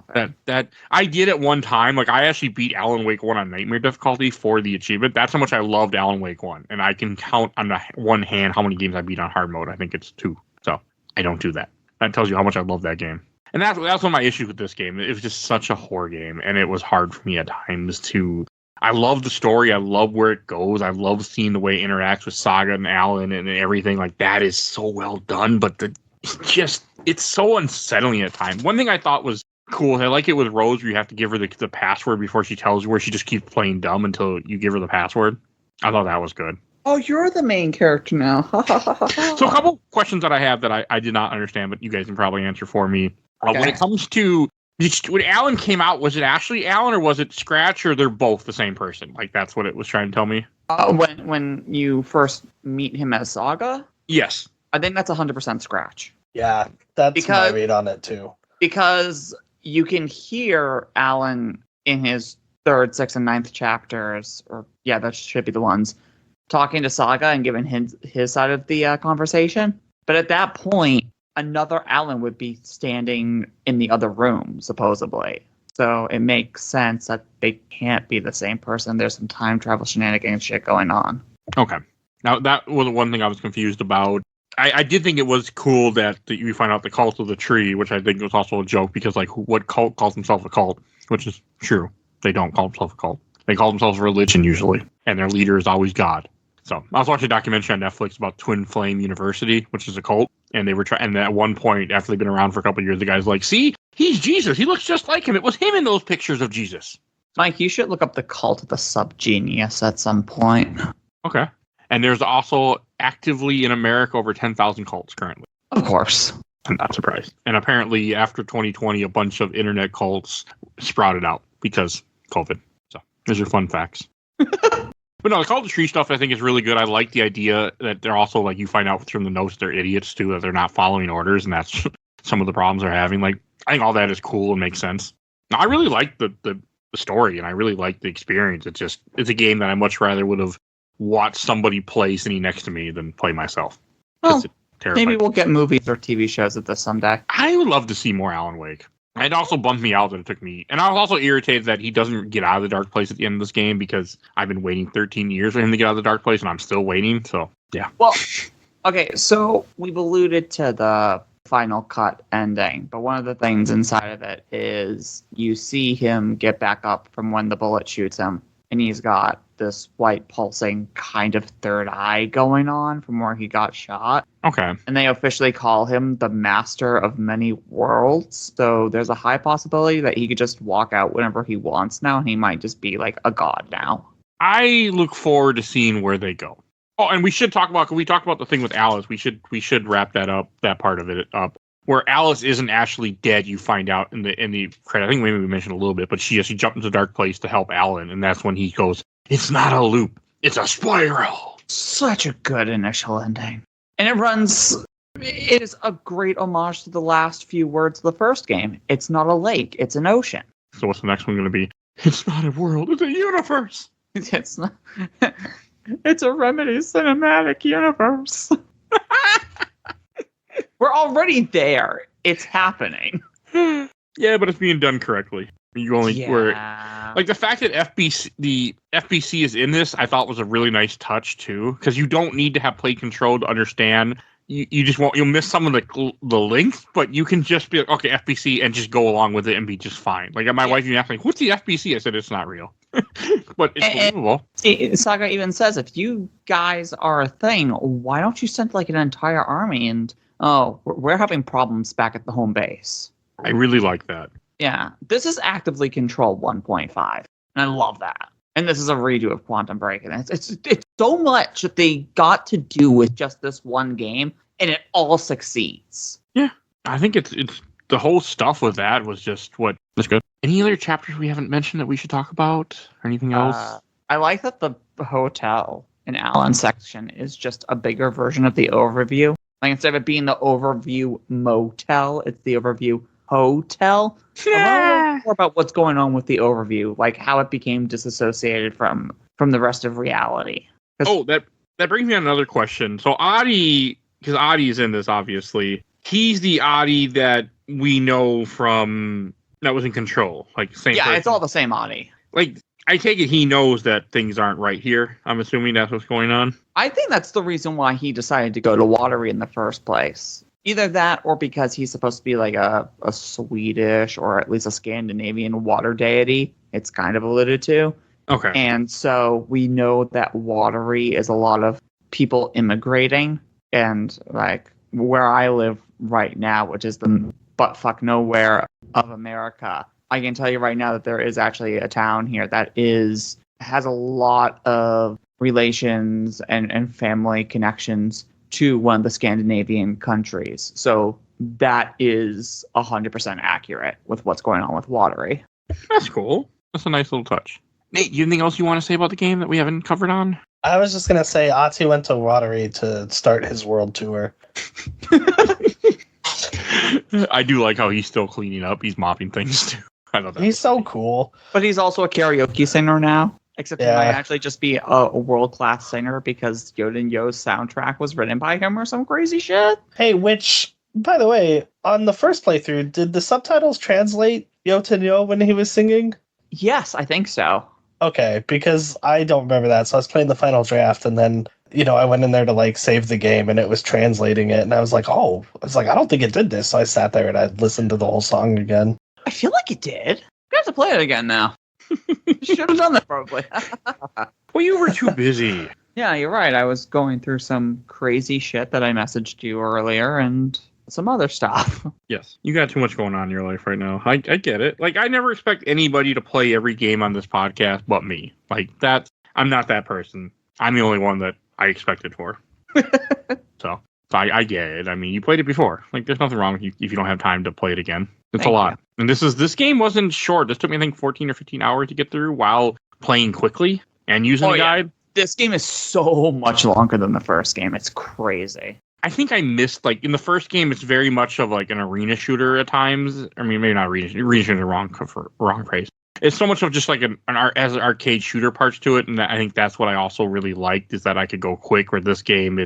Okay. That I did at one time. Like, I actually beat Alan Wake 1 on Nightmare difficulty for the achievement. That's how much I loved Alan Wake 1. And I can count on the one hand how many games I beat on hard mode. I think it's 2. So I don't do that. That tells you how much I love that game. And that's one of my issues with this game. It was just such a horror game. And it was hard for me at times to... I love the story. I love where it goes. I love seeing the way it interacts with Saga and Alan and everything. Like, that is so well done. But it's so unsettling at times. One thing I thought was cool. I like it with Rose where you have to give her the password before she tells you, where she just keeps playing dumb until you give her the password. I thought that was good. Oh, you're the main character now. So a couple questions that I have that I did not understand, but you guys can probably answer for me. Okay. When it comes to... When Alan came out, was it actually Alan or was it Scratch, or they're both the same person? Like, that's what it was trying to tell me? When you first meet him as Saga? Yes. I think that's 100% Scratch. Yeah, that's my read on it, too. Because you can hear Alan in his 3rd, 6th, and 9th chapters, that should be the ones, talking to Saga and giving his side of the conversation. But at that point, another Alan would be standing in the other room, supposedly. So it makes sense that they can't be the same person. There's some time travel shenanigans shit going on. Okay. Now, that was one thing I was confused about. I did think it was cool that you find out the cult of the tree, which I think was also a joke, because, like, what cult calls themselves a cult? Which is true. They don't call themselves a cult. They call themselves a religion, usually. And their leader is always God. So I was watching a documentary on Netflix about Twin Flame University, which is a cult. And they were trying, and at one point, after they've been around for a couple of years, the guy's like, see, he's Jesus. He looks just like him. It was him in those pictures of Jesus. Mike, you should look up the cult of the subgenius at some point. Okay. And there's also actively in America over 10,000 cults currently. Of course. I'm not surprised. And apparently after 2020, a bunch of internet cults sprouted out because COVID. So there's your fun facts. But no, the Call of the Tree stuff I think is really good. I like the idea that they're also, like, you find out from the notes they're idiots too, that they're not following orders, and that's some of the problems they're having. Like, I think all that is cool and makes sense. Now, I really like the story, and I really like the experience. It's a game that I much rather would have watched somebody play sitting next to me than play myself. Well, maybe we'll get movies or TV shows of this someday. I would love to see more Alan Wake. It also bummed me out that it took me... And I was also irritated that he doesn't get out of the dark place at the end of this game, because I've been waiting 13 years for him to get out of the dark place, and I'm still waiting, so, yeah. Well, okay, so we've alluded to the final cut ending, but one of the things inside of it is you see him get back up from when the bullet shoots him, and he's got this white pulsing kind of third eye going on from where he got shot. Okay. And they officially call him the master of many worlds. So there's a high possibility that he could just walk out whenever he wants now, and he might just be like a god now. I look forward to seeing where they go. Oh, and we should talk about, we talked about the thing with Alice. We should wrap that up, that part of it up. Where Alice isn't actually dead, you find out in the credit. I think maybe we mentioned a little bit, but she jumped into the dark place to help Alan, and that's when he goes, "It's not a loop, it's a spiral." Such a good initial ending. And it is a great homage to the last few words of the first game. It's not a lake, it's an ocean. So what's the next one going to be? It's not a world, it's a universe. It's not. It's a Remedy cinematic universe. We're already there. It's happening. Yeah, but it's being done correctly. You only were like the fact that the FBC is in this. I thought was a really nice touch too, because you don't need to have play control to understand. You just won't. You'll miss some of the length, but you can just be like, okay, FBC, and just go along with it and be just fine. Like my wife even asked me, "What's the FBC?" I said, "It's not real," but it's believable. Saga even says, if you guys are a thing, why don't you send like an entire army? And we're having problems back at the home base. I really like that. Yeah, this is actively Control 1.5, and I love that. And this is a redo of Quantum Break, and it's so much that they got to do with just this one game, and it all succeeds. Yeah, I think it's the whole stuff with that was just what That's good. Any other chapters we haven't mentioned that we should talk about? Or anything else? I like that the hotel in Alan's section is just a bigger version of the overview. Like instead of it being the overview motel, it's the overview hotel. I want to learn more about what's going on with the overview, like how it became disassociated from the rest of reality. Oh, that brings me on another question. So Adi, because Adi's in this, obviously, he's the Adi that we know from that was in Control. Like same. Yeah, person. it's all the same Adi. Like I take it he knows that things aren't right here. I'm assuming that's what's going on. I think that's the reason why he decided to go to Watery in the first place. Either that or because he's supposed to be like a Swedish or at least a Scandinavian water deity. It's kind of alluded to. Okay. And so we know that Watery is a lot of people immigrating. And like where I live right now, which is the buttfuck nowhere of America, I can tell you right now that there is actually a town here that has a lot of relations and family connections to one of the Scandinavian countries. So that is 100% accurate with what's going on with Watery. That's cool. That's a nice little touch. Nate, you have anything else you want to say about the game that we haven't covered on? I was just going to say Ati went to Watery to start his world tour. I do like how he's still cleaning up. He's mopping things too. I love that. He's so cool. But he's also a karaoke singer now. Except he Yeah. might actually just be a world-class singer because Yoden Yo's soundtrack was written by him or some crazy shit. Hey, which, by the way, on the first playthrough, did the subtitles translate Yoten Yo when he was singing? Yes, I think so. Okay, because I don't remember that. So I was playing the final draft, and then, I went in there to, like, save the game, and it was translating it, and I was like, I don't think it did this. So I sat there and I listened to the whole song again. I feel like it did. We have to play it again now. Should have done that probably. Well, you were too busy. Yeah, you're right. I was going through some crazy shit that I messaged you earlier and some other stuff. Yes. You got too much going on in your life right now. I get it. Like, I never expect anybody to play every game on this podcast but me. Like, I'm not that person. I'm the only one that I expected for. So I get it. I mean, you played it before. Like, there's nothing wrong with you if you don't have time to play it again. It's Thank a lot. you. And this game wasn't short. This took me, I think, 14 or 15 hours to get through while playing quickly and using the guide. This game is so much longer than the first game. It's crazy. I think I missed, like, in the first game, it's very much of, like, an arena shooter at times. I mean, maybe not arena shooter is the wrong phrase. It's so much of just, like, as an arcade shooter parts to it, and I think that's what I also really liked, is that I could go quick, where this game,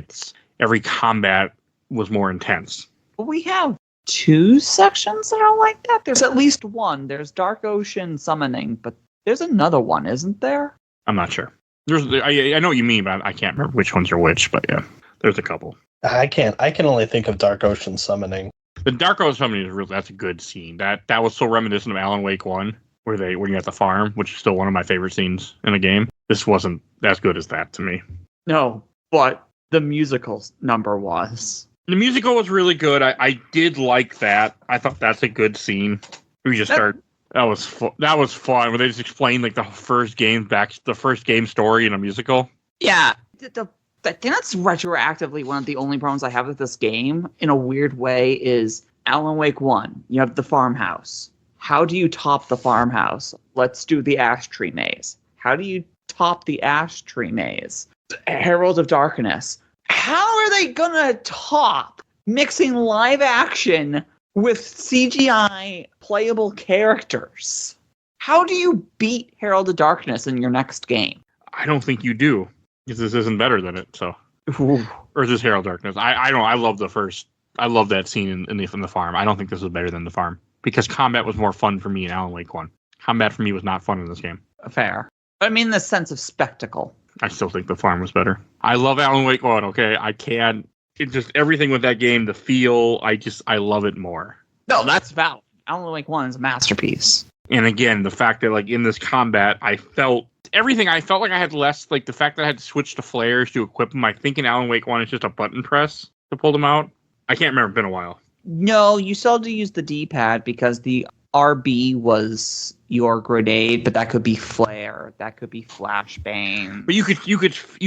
every combat was more intense. We have 2 sections that are like that. There's at least one. There's Dark Ocean Summoning, but there's another one, isn't there? I'm not sure. I know what you mean, but I can't remember which ones are which, but yeah, there's a couple. I can only think of Dark Ocean Summoning. The Dark Ocean Summoning that's a good scene. That was so reminiscent of Alan Wake 1, where you're at the farm, which is still one of my favorite scenes in a game. This wasn't as good as that to me. No, but the musical number was. The musical was really good. I did like that. I thought that's a good scene. We just start. That was fun. Where they just explained like the first game story in a musical. Yeah, I think that's retroactively one of the only problems I have with this game. In a weird way, is Alan Wake 1. You have the farmhouse. How do you top the farmhouse? Let's do the ash tree maze. How do you top the ash tree maze? Herald of Darkness. How are they gonna top mixing live action with CGI playable characters? How do you beat Herald of Darkness in your next game? I don't think you do, because this isn't better than it. So, Ooh. or is this Herald Darkness? I don't. I love the first. I love that scene in the farm. I don't think this is better than the farm because combat was more fun for me in Alan Wake 1. Combat for me was not fun in this game. Fair. But I mean the sense of spectacle. I still think the farm was better. I love Alan Wake 1, okay? I can't... It's just everything with that game, the feel, I love it more. No, that's valid. Alan Wake 1 is a masterpiece. And again, the fact that, like, in this combat, I felt like I had less, like, the fact that I had to switch to flares to equip them. I think in Alan Wake 1, it's just a button press to pull them out. I can't remember. It's been a while. No, you still had to use the D-pad because the RB was your grenade, but that could be flare, that could be flashbang. But you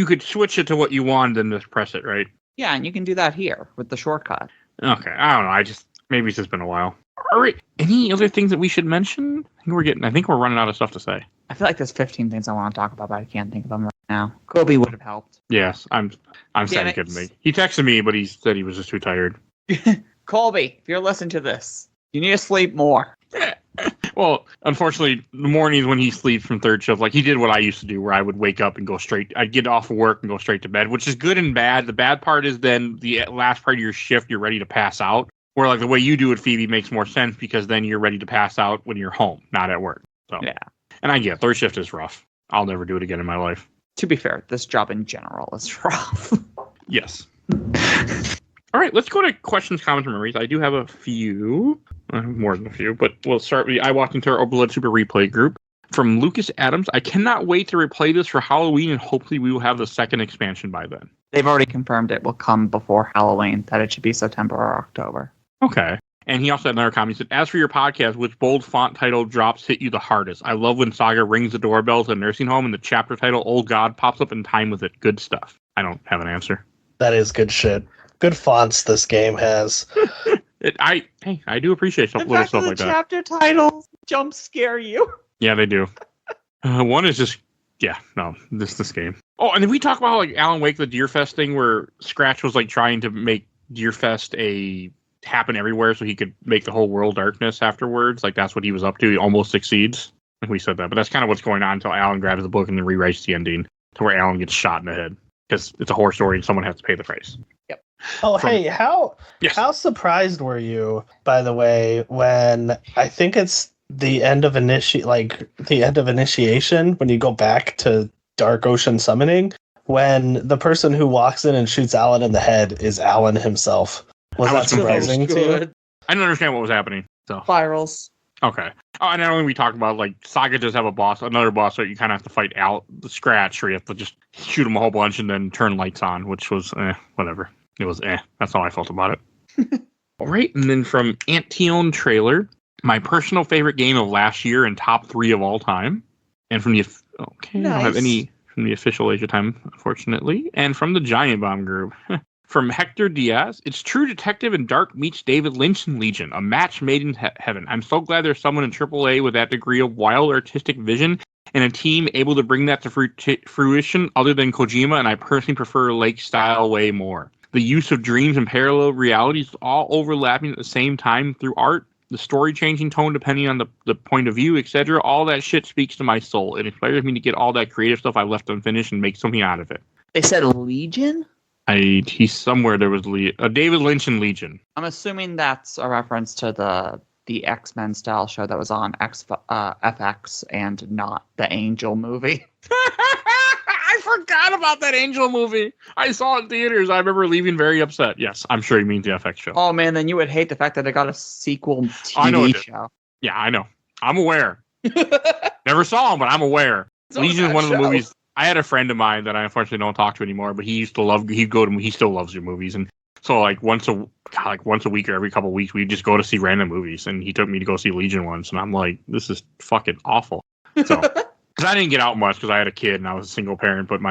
could switch it to what you wanted and just press it, right? Yeah, and you can do that here with the shortcut. Okay, I don't know. Maybe it's just been a while. All right. Any other things that we should mention? I think we're running out of stuff to say. I feel like there's 15 things I want to talk about, but I can't think of them right now. Kobe would have helped. Yes, I'm sad he couldn't make. He texted me, but he said he was just too tired. Colby, if you're listening to this, you need to sleep more. Well, unfortunately, the mornings when he sleeps from third shift, like he did what I used to do, where I would wake up and go straight. I'd get off of work and go straight to bed, which is good and bad. The bad part is then the last part of your shift, you're ready to pass out. Where like the way you do it, Phoebe, makes more sense because then you're ready to pass out when you're home, not at work. So Yeah. And I get third shift is rough. I'll never do it again in my life. To be fair, this job in general is rough. Yes. All right, let's go to questions, comments, and memories. I do have a few, more than a few, but we'll start with I walked into our Blood Super Replay group from Lucas Adams. I cannot wait to replay this for Halloween, and hopefully we will have the second expansion by then. They've already confirmed it will come before Halloween, that it should be September or October. Okay. And he also had another comment. He said, as for your podcast, which bold font title drops hit you the hardest? I love when Saga rings the doorbell to a nursing home and the chapter title, Old God, pops up in time with it. Good stuff. I don't have an answer. That is good shit. Good fonts this game has. I do appreciate The little fact stuff that like the that. chapter titles jump scare you. Yeah, they do. One is just, this game. Oh, and then we talk about like Alan Wake, the Deerfest thing, where Scratch was like trying to make Deerfest happen everywhere so he could make the whole world darkness afterwards. Like that's what he was up to. He almost succeeds. And we said that, but that's kind of what's going on until Alan grabs the book and then rewrites the ending to where Alan gets shot in the head because it's a horror story and someone has to pay the price. Yep. Oh, hey, how surprised were you, by the way, when I think it's the end of initiation when you go back to Dark Ocean Summoning, when the person who walks in and shoots Alan in the head is Alan himself? Was that surprising to you? I don't understand what was happening. So Spirals. okay. Oh, and not only we talked about like Saga does have another boss, so you kind of have to fight out the Scratch, or you have to just shoot him a whole bunch and then turn lights on, which was whatever. It was That's how I felt about it. All right, and then from Antion Trailer, my personal favorite game of last year and top 3 of all time, and from the I don't have any from the official Age of Time, unfortunately, and from the Giant Bomb group. From Hector Diaz, it's True Detective and Dark meets David Lynch in Legion, a match made in heaven. I'm so glad there's someone in AAA with that degree of wild artistic vision and a team able to bring that to fruition other than Kojima, and I personally prefer Lake style way more. The use of dreams and parallel realities all overlapping at the same time through art, the story changing tone depending on the point of view, etc. All that shit speaks to my soul. It inspires me to get all that creative stuff I left unfinished and make something out of it. They said Legion? He's somewhere there was David Lynch in Legion. I'm assuming that's a reference to the X-Men style show that was on FX and not the Angel movie. I forgot about that Angel movie. I saw it in theaters. I remember leaving very upset. Yes, I'm sure he means the FX show. Oh man, then you would hate the fact that they got a sequel TV show. Yeah, I know. I'm aware. Never saw him, but I'm aware. Legion is one of the movies. I had a friend of mine that I unfortunately don't talk to anymore, but he still loves your movies. And so like once a week or every couple of weeks, we'd just go to see random movies. And he took me to go see Legion once. And I'm like, this is fucking awful. So, because I didn't get out much because I had a kid and I was a single parent, but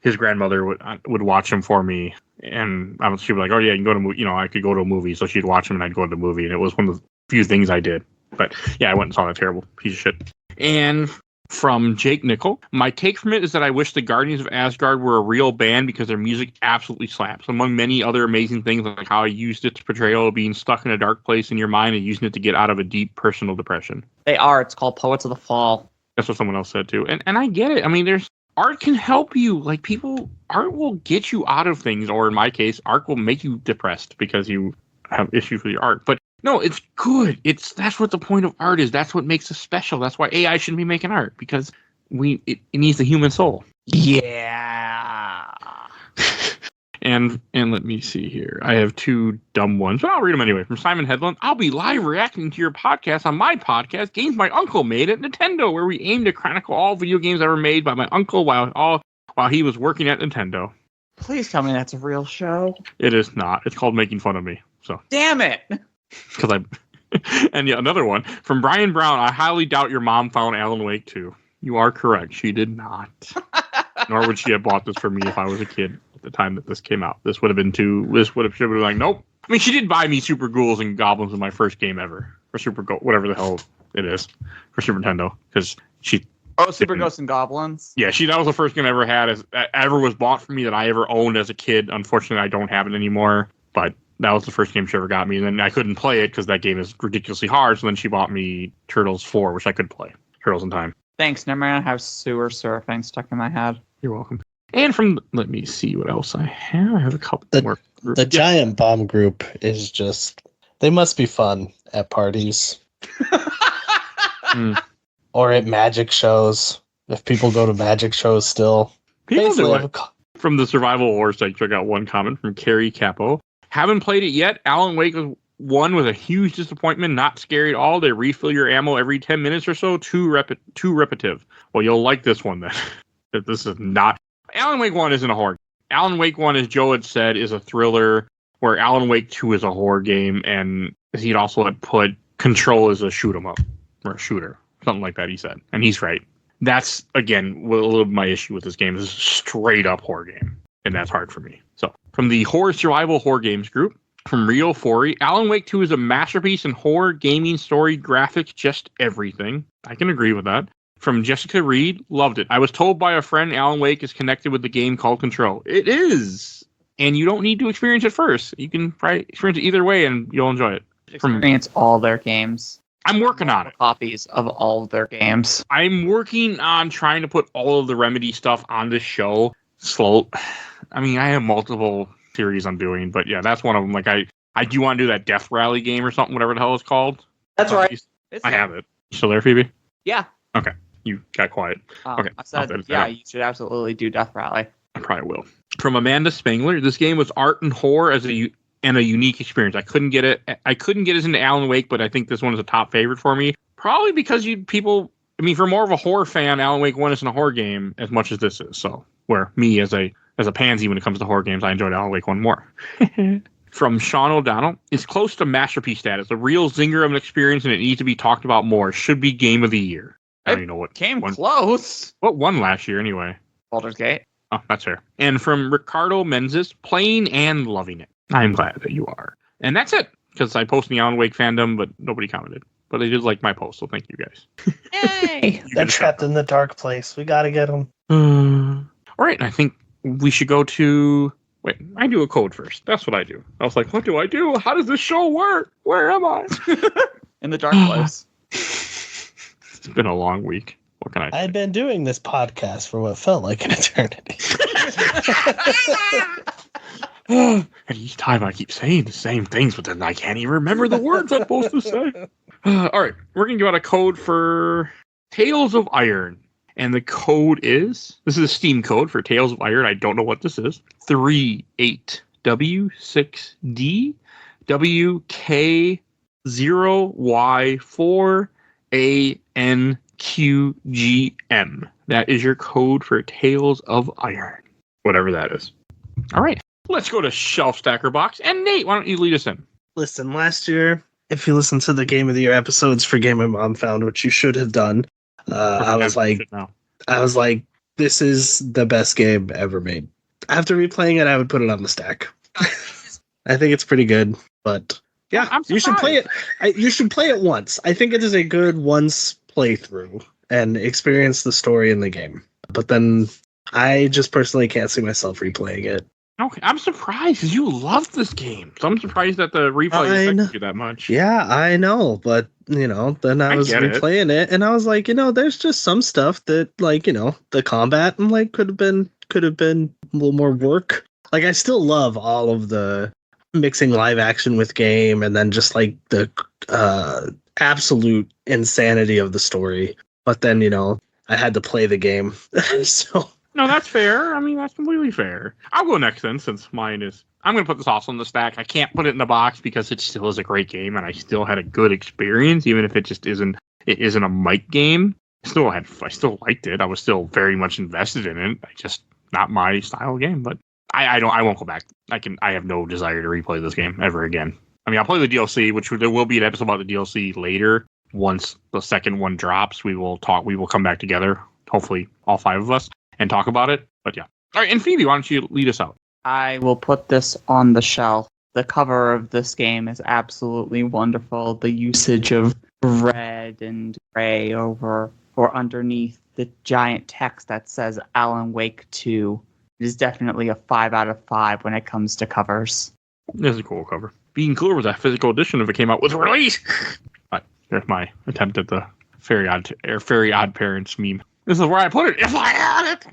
his grandmother would watch him for me. And she'd be like, oh yeah, you can go to, I could go to a movie. So she'd watch him and I'd go to the movie. And it was one of the few things I did. But yeah, I went and saw that terrible piece of shit. And from Jake Nickel, my take from it is that I wish the Guardians of Asgard were a real band because their music absolutely slaps. Among many other amazing things, like how I used its portrayal of being stuck in a dark place in your mind and using it to get out of a deep personal depression. They are. It's called Poets of the Fall. That's what someone else said too. And I get it. I mean, art can help you. Like art will get you out of things, or in my case, art will make you depressed because you have issues with your art. But no, it's good. That's what the point of art is. That's what makes us special. That's why AI shouldn't be making art, because it needs the human soul. Yeah. And let me see here. I have 2 dumb ones, but I'll read them anyway. From Simon Headland, I'll be live reacting to your podcast on my podcast, Games My Uncle Made at Nintendo, where we aim to chronicle all video games ever made by my uncle while he was working at Nintendo. Please tell me that's a real show. It is not. It's called Making Fun of Me. So. Damn it. And yeah, another one from Brian Brown. I highly doubt your mom found Alan Wake 2. You are correct. She did not. Nor would she have bought this for me if I was a kid. at the time that this came out. This would have been should have been like, nope. I mean, she did buy me Super Ghouls and Goblins in my first game ever. Or whatever the hell it is for Super Nintendo. Because she... Oh, Super Ghosts and Goblins? Yeah, that was the first game I ever had, ever was bought for me that I ever owned as a kid. Unfortunately, I don't have it anymore. But that was the first game she ever got me. And then I couldn't play it because that game is ridiculously hard. So then she bought me Turtles 4, which I could play. Turtles in Time. Thanks. Never mind. I have sewer surfing stuck in my head. You're welcome. And let me see what else I have. I have a couple more. The Giant Bomb group is just, they must be fun at parties. Or at magic shows. If people go to magic shows still. People do it. From the Survival Horror site, check out one comment from Carrie Capo. Haven't played it yet. Alan Wake 1 was a huge disappointment. Not scary at all. They refill your ammo every 10 minutes or so. Too repetitive. Well, you'll like this one then. This is not... Alan Wake 1 isn't a horror. Alan Wake 1, as Joe had said, is a thriller, where Alan Wake 2 is a horror game, and he'd also had put Control as a shoot 'em up, or a shooter. Something like that, he said. And he's right. That's, again, a little bit my issue with this game. This is a straight up horror game. And that's hard for me. So, from the Horror Survival Horror Games group, from Rio Fori, Alan Wake 2 is a masterpiece in horror, gaming, story, graphics, just everything. I can agree with that. From Jessica Reed, loved it. I was told by a friend Alan Wake is connected with the game called Control. It is! And you don't need to experience it first. You can probably experience it either way and you'll enjoy it. Experience all their games. I'm working on it. Copies of all of their games. I'm working on trying to put all of the Remedy stuff on this show. Slow. I mean, I have multiple series I'm doing, but yeah, that's one of them. Like, I do want to do that Death Rally game or something, whatever the hell it's called. That's right. I have it. You still there, Phoebe? Yeah. Okay. You got quiet. Okay. I said, yeah, you should absolutely do Death Rally. I probably will. From Amanda Spangler, this game was art and horror and a unique experience. I couldn't get it into Alan Wake, but I think this one is a top favorite for me. Probably because for more of a horror fan, Alan Wake 1 isn't a horror game as much as this is. So, where me as a pansy when it comes to horror games, I enjoyed Alan Wake 1 more. From Sean O'Donnell, it's close to masterpiece status. A real zinger of an experience, and it needs to be talked about more. Should be game of the year. I don't even know what came close. What won last year anyway? Baldur's Gate. Oh, that's fair. And from Ricardo Menzies, playing and loving it. I'm glad that you are. And that's it, because I posted the Alan Wake fandom, but nobody commented. But they did like my post, so thank you guys. Yay! They're trapped in the dark place. We gotta get them. All right, I think we should go to... Wait, I do a code first. That's what I do. I was like, what do I do? How does this show work? Where am I? In the dark place. It's been a long week. What can I do? I had been doing this podcast for what felt like an eternity. And each time I keep saying the same things, but then I can't even remember the words I'm supposed to say. All right, we're going to give out a code for Tales of Iron. And the code is, this is a Steam code for Tales of Iron. I don't know what this is. 38WX-D-WK0Y4ANQGM. That is your code for Tales of Iron. Whatever that is. All right. Let's go to Shelf Stacker Box. And Nate, why don't you lead us in? Listen, last year, if you listen to the Game of the Year episodes for Game My Mom Found, which you should have done, I was like, this is the best game ever made. After replaying it, I would put it on the stack. I think it's pretty good, but yeah, you should play it. You should play it once. I think it is a good once playthrough and experience the story in the game. But then I just personally can't see myself replaying it. Okay, I'm surprised because you loved this game. So I'm surprised that the replay affected you that much. Yeah, I know, but then I was replaying it, and I was like, there's just some stuff that, like, the combat and like could have been a little more work. Like, I still love all of the mixing live action with game, and then just like the absolute insanity of the story. But then I had to play the game, so. No, that's fair. I mean, that's completely fair. I'll go next then, since mine is... I'm going to put this also in the stack. I can't put it in the box because it still is a great game, and I still had a good experience, even if it just isn't a Mike game. I still liked it. I was still very much invested in it. Not my style of game, but I won't go back. I have no desire to replay this game ever again. I mean, I'll play the DLC, which there will be an episode about the DLC later. Once the second one drops, we will come back together, hopefully all 5 of us, and talk about it. But yeah. All right, and Phoebe, why don't you lead us out? I will put this on the shelf. The cover of this game is absolutely wonderful. The usage of red and gray over or underneath the giant text that says Alan Wake 2 is definitely a 5 out of 5 when it comes to covers. This is a cool cover. Being cooler was a physical edition if it came out with release. But there's my attempt at the Fairy Odd Parents meme. This is where I put it if I had it.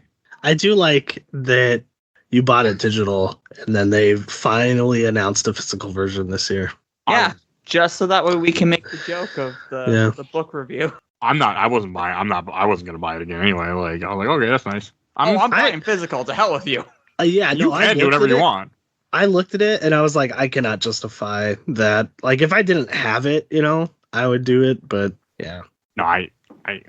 I do like that you bought it digital, and then they finally announced a physical version this year. Yeah, just so that way we can make the joke of the book review. I wasn't gonna buy it again anyway. Like I was like, okay, that's nice. I'm buying physical. To hell with you. You can do whatever you want. I looked at it and I was like, I cannot justify that. Like, if I didn't have it, I would do it. But yeah, no, I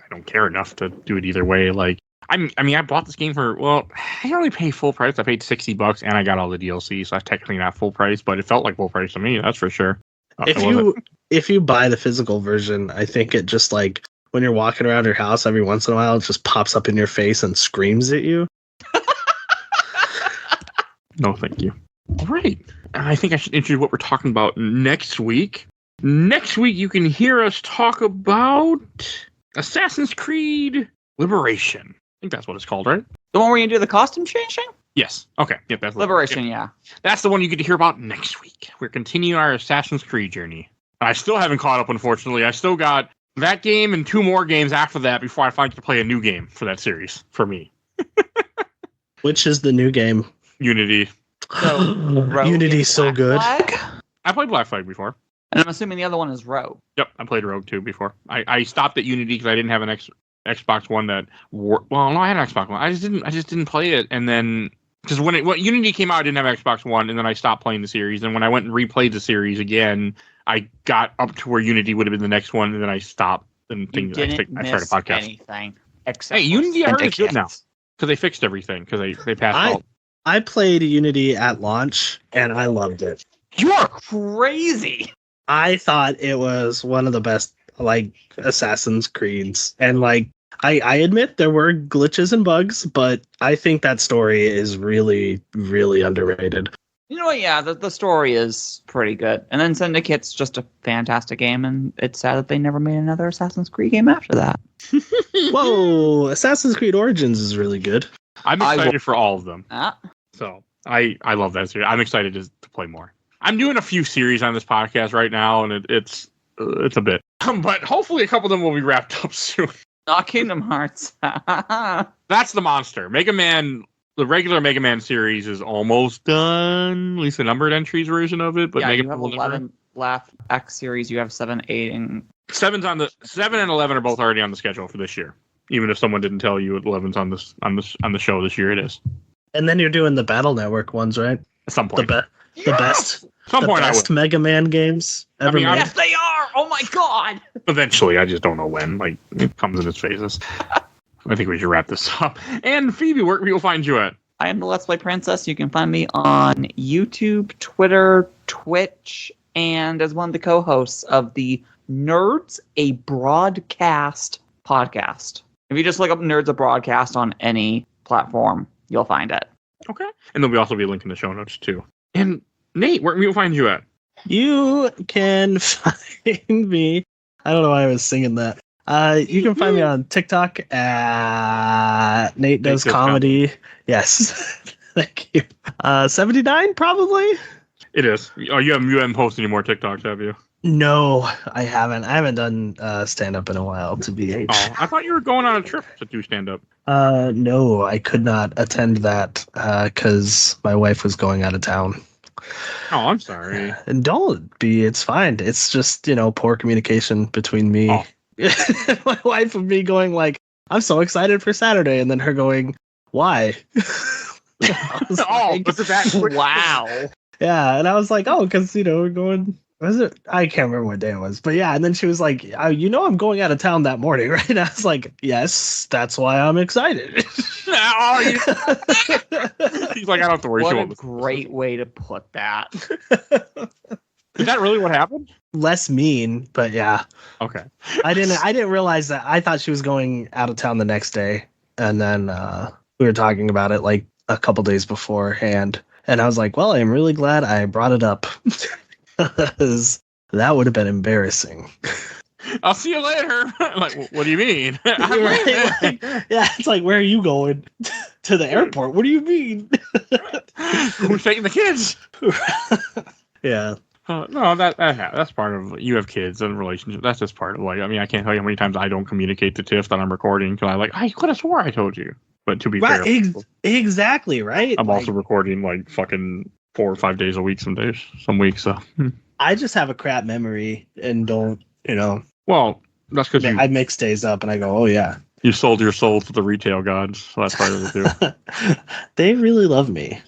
don't care enough to do it either way. Like, I bought this game for, I didn't really pay full price. I paid $60 and I got all the DLC, so that's technically not full price, but it felt like full price to me. That's for sure. If you buy the physical version, I think it just like when you're walking around your house every once in a while, it just pops up in your face and screams at you. No, thank you. All right. I think I should introduce what we're talking about next week. Next week, you can hear us talk about Assassin's Creed Liberation. I think that's what it's called, right? The one where you do the costume changing? Yes. Okay. Yep, that's Liberation, yeah. That's the one you get to hear about next week. We're continuing our Assassin's Creed journey. I still haven't caught up, unfortunately. I still got that game and 2 more games after that before I finally get to play a new game for that series, for me. Which is the new game? Unity. So, Unity's so good. Flag? I played Black Flag before. And I'm assuming the other one is Rogue. Yep, I played Rogue 2 before. I stopped at Unity because I didn't have an Xbox One that worked. Well, no, I had an Xbox One. I just didn't play it. And then, because when Unity came out, I didn't have Xbox One, and then I stopped playing the series. And when I went and replayed the series again, I got up to where Unity would have been the next one, and then I stopped. And I started a podcast. Anything except Unity, I heard is good now because they fixed everything because they passed all. I played Unity at launch, and I loved it. You're crazy. I thought it was one of the best, like, Assassin's Creeds. And, like, I admit there were glitches and bugs, but I think that story is really, really underrated. You know what? Yeah, the story is pretty good. And then Syndicate's just a fantastic game, and it's sad that they never made another Assassin's Creed game after that. Whoa, Assassin's Creed Origins is really good. I'm excited for all of them. Ah. So I love that series. I'm excited to play more. I'm doing a few series on this podcast right now, and it's a bit. But hopefully a couple of them will be wrapped up soon. Not Kingdom Hearts. That's the monster. Mega Man, the regular Mega Man series is almost done. At least the numbered entries version of it. But yeah, Mega you have Man 11 left. X series, you have 7, 8, and 7 and 11 are both already on the schedule for this year. Even if someone didn't tell you 11's on the show this year, it is. And then you're doing the Battle Network ones, right? At some point. The best. Some point I will. Mega Man games ever made. Yes, they are! Oh my god! Eventually, I just don't know when. Like, it comes in its phases. I think we should wrap this up. And Phoebe, where can people find you at? I am the Let's Play Princess. You can find me on YouTube, Twitter, Twitch, and as one of the co-hosts of the Nerds A Broadcast podcast. If you just look up Nerds A Broadcast on any platform, you'll find it. Okay. And there'll also be a link in the show notes, too. And Nate, where can people find you at? You can find me. I don't know why I was singing that. You can find me on TikTok at Nate Does Comedy. Yes. Thank you. 79, probably? It is. Oh, you haven't posted any more TikToks, have you? No, I haven't. I haven't done stand-up in a while, to be Oh, I thought you were going on a trip to do stand-up. No, I could not attend that because my wife was going out of town. Oh, I'm sorry. And don't be. It's fine. It's just, poor communication between me. Oh. My wife and me going like, I'm so excited for Saturday. And then her going, why? But that quick. Wow. Yeah. And I was like, oh, because, we're going. Was it? I can't remember what day it was, but yeah. And then she was like, I'm going out of town that morning, right? And I was like, yes, that's why I'm excited. He's like, I don't have to worry. What a great way to put that. Is that really what happened? Less mean, but yeah. Okay. I didn't realize that. I thought she was going out of town the next day, and then we were talking about it like a couple days beforehand. And I was like, well, I'm really glad I brought it up because that would have been embarrassing. I'll see you later. Like, what do you mean? I'm Right? leaving. Yeah, it's like, where are you going? To the airport? What do you mean? Who's taking the kids? Yeah. No, that's part of you have kids and relationship. That's just part of like. I mean, I can't tell you how many times I don't communicate to Tiff that I'm recording because I could have swore I told you. But to be fair, Exactly right. I'm also recording like fucking 4 or 5 days a week some days, some weeks. So I just have a crap memory and don't, Well, that's because I mix days up and I go, oh yeah. You sold your soul to the retail gods, so that's part of it too. They really love me.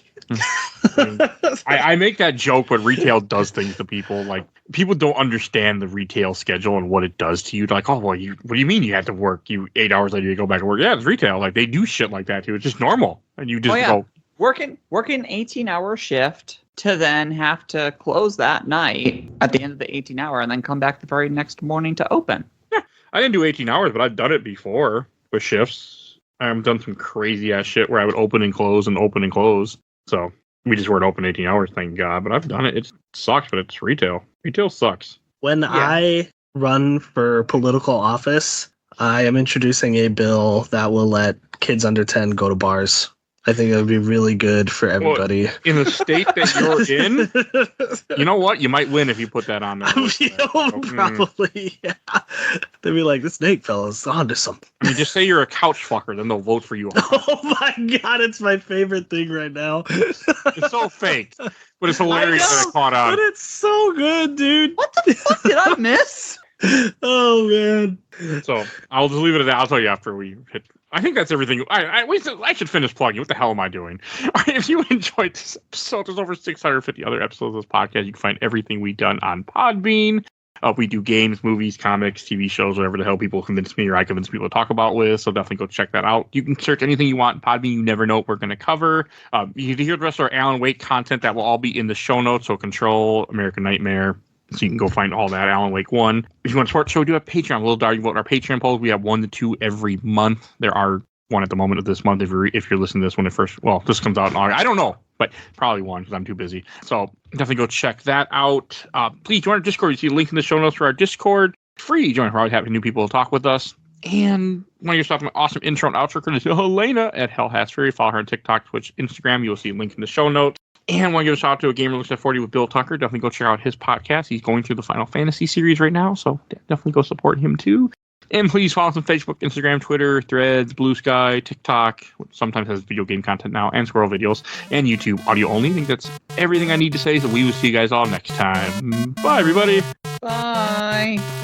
I make that joke when retail does things to people. Like, people don't understand the retail schedule and what it does to you. They're like, oh, well, what do you mean you had to work? 8 hours later, you go back to work. Yeah, it's retail. Like, they do shit like that too. It's just normal. And you just go. Working 18-hour shift to then have to close that night at the end of the 18-hour and then come back the very next morning to open. Yeah, I didn't do 18 hours, but I've done it before with shifts. I've done some crazy ass shit where I would open and close and open and close. So we just weren't open 18 hours, thank God. But I've done it. It sucks, but it's retail. Retail sucks. When I run for political office, I am introducing a bill that will let kids under 10 go to bars. I think it would be really good for everybody. Well, in the state that you're in, you know what? You might win if you put that on there. Probably, yeah. They'd be like, this Nate fella's onto something. I mean, just say you're a couch fucker, then they'll vote for you. Oh my God, it's my favorite thing right now. It's so fake, but it's hilarious that it caught on. But it's so good, dude. What the fuck did I miss? Oh, man. So I'll just leave it at that. I'll tell you after we hit. I think that's everything. I should finish plugging. What the hell am I doing? If you enjoyed this episode, there's over 650 other episodes of this podcast. You can find everything we've done on Podbean. We do games, movies, comics, TV shows, whatever the hell people convince me or I convince people to talk about with. So definitely go check that out. You can search anything you want in Podbean. You never know what we're going to cover. You can hear the rest of our Alan Wake content that will all be in the show notes. So Control, American Nightmare. So you can go find all that, Alan Wake 1. If you want to support the show, we do have Patreon. A little dark about our Patreon polls. We have 1 to 2 every month. There are 1 at the moment of this month. If you're listening to this when it first, well, this comes out in August. I don't know, but probably 1 because I'm too busy. So definitely go check that out. Please join our Discord. You see a link in the show notes for our Discord. Free. Join. We're always having new people to talk with us. And want to get stuff, my awesome intro and outro courtesy of Helena at Hell Has Fury. Follow her on TikTok, Twitch, Instagram. You'll see a link in the show notes. And want to give a shout out to a Gamer Looks at 40 with Bill Tucker. Definitely go check out his podcast. He's going through the Final Fantasy series right now, so definitely go support him too. And please follow us on Facebook, Instagram, Twitter, Threads, Blue Sky, TikTok, which sometimes has video game content now, and squirrel videos, and YouTube audio only. I think that's everything I need to say, so we will see you guys all next time. Bye, everybody. Bye.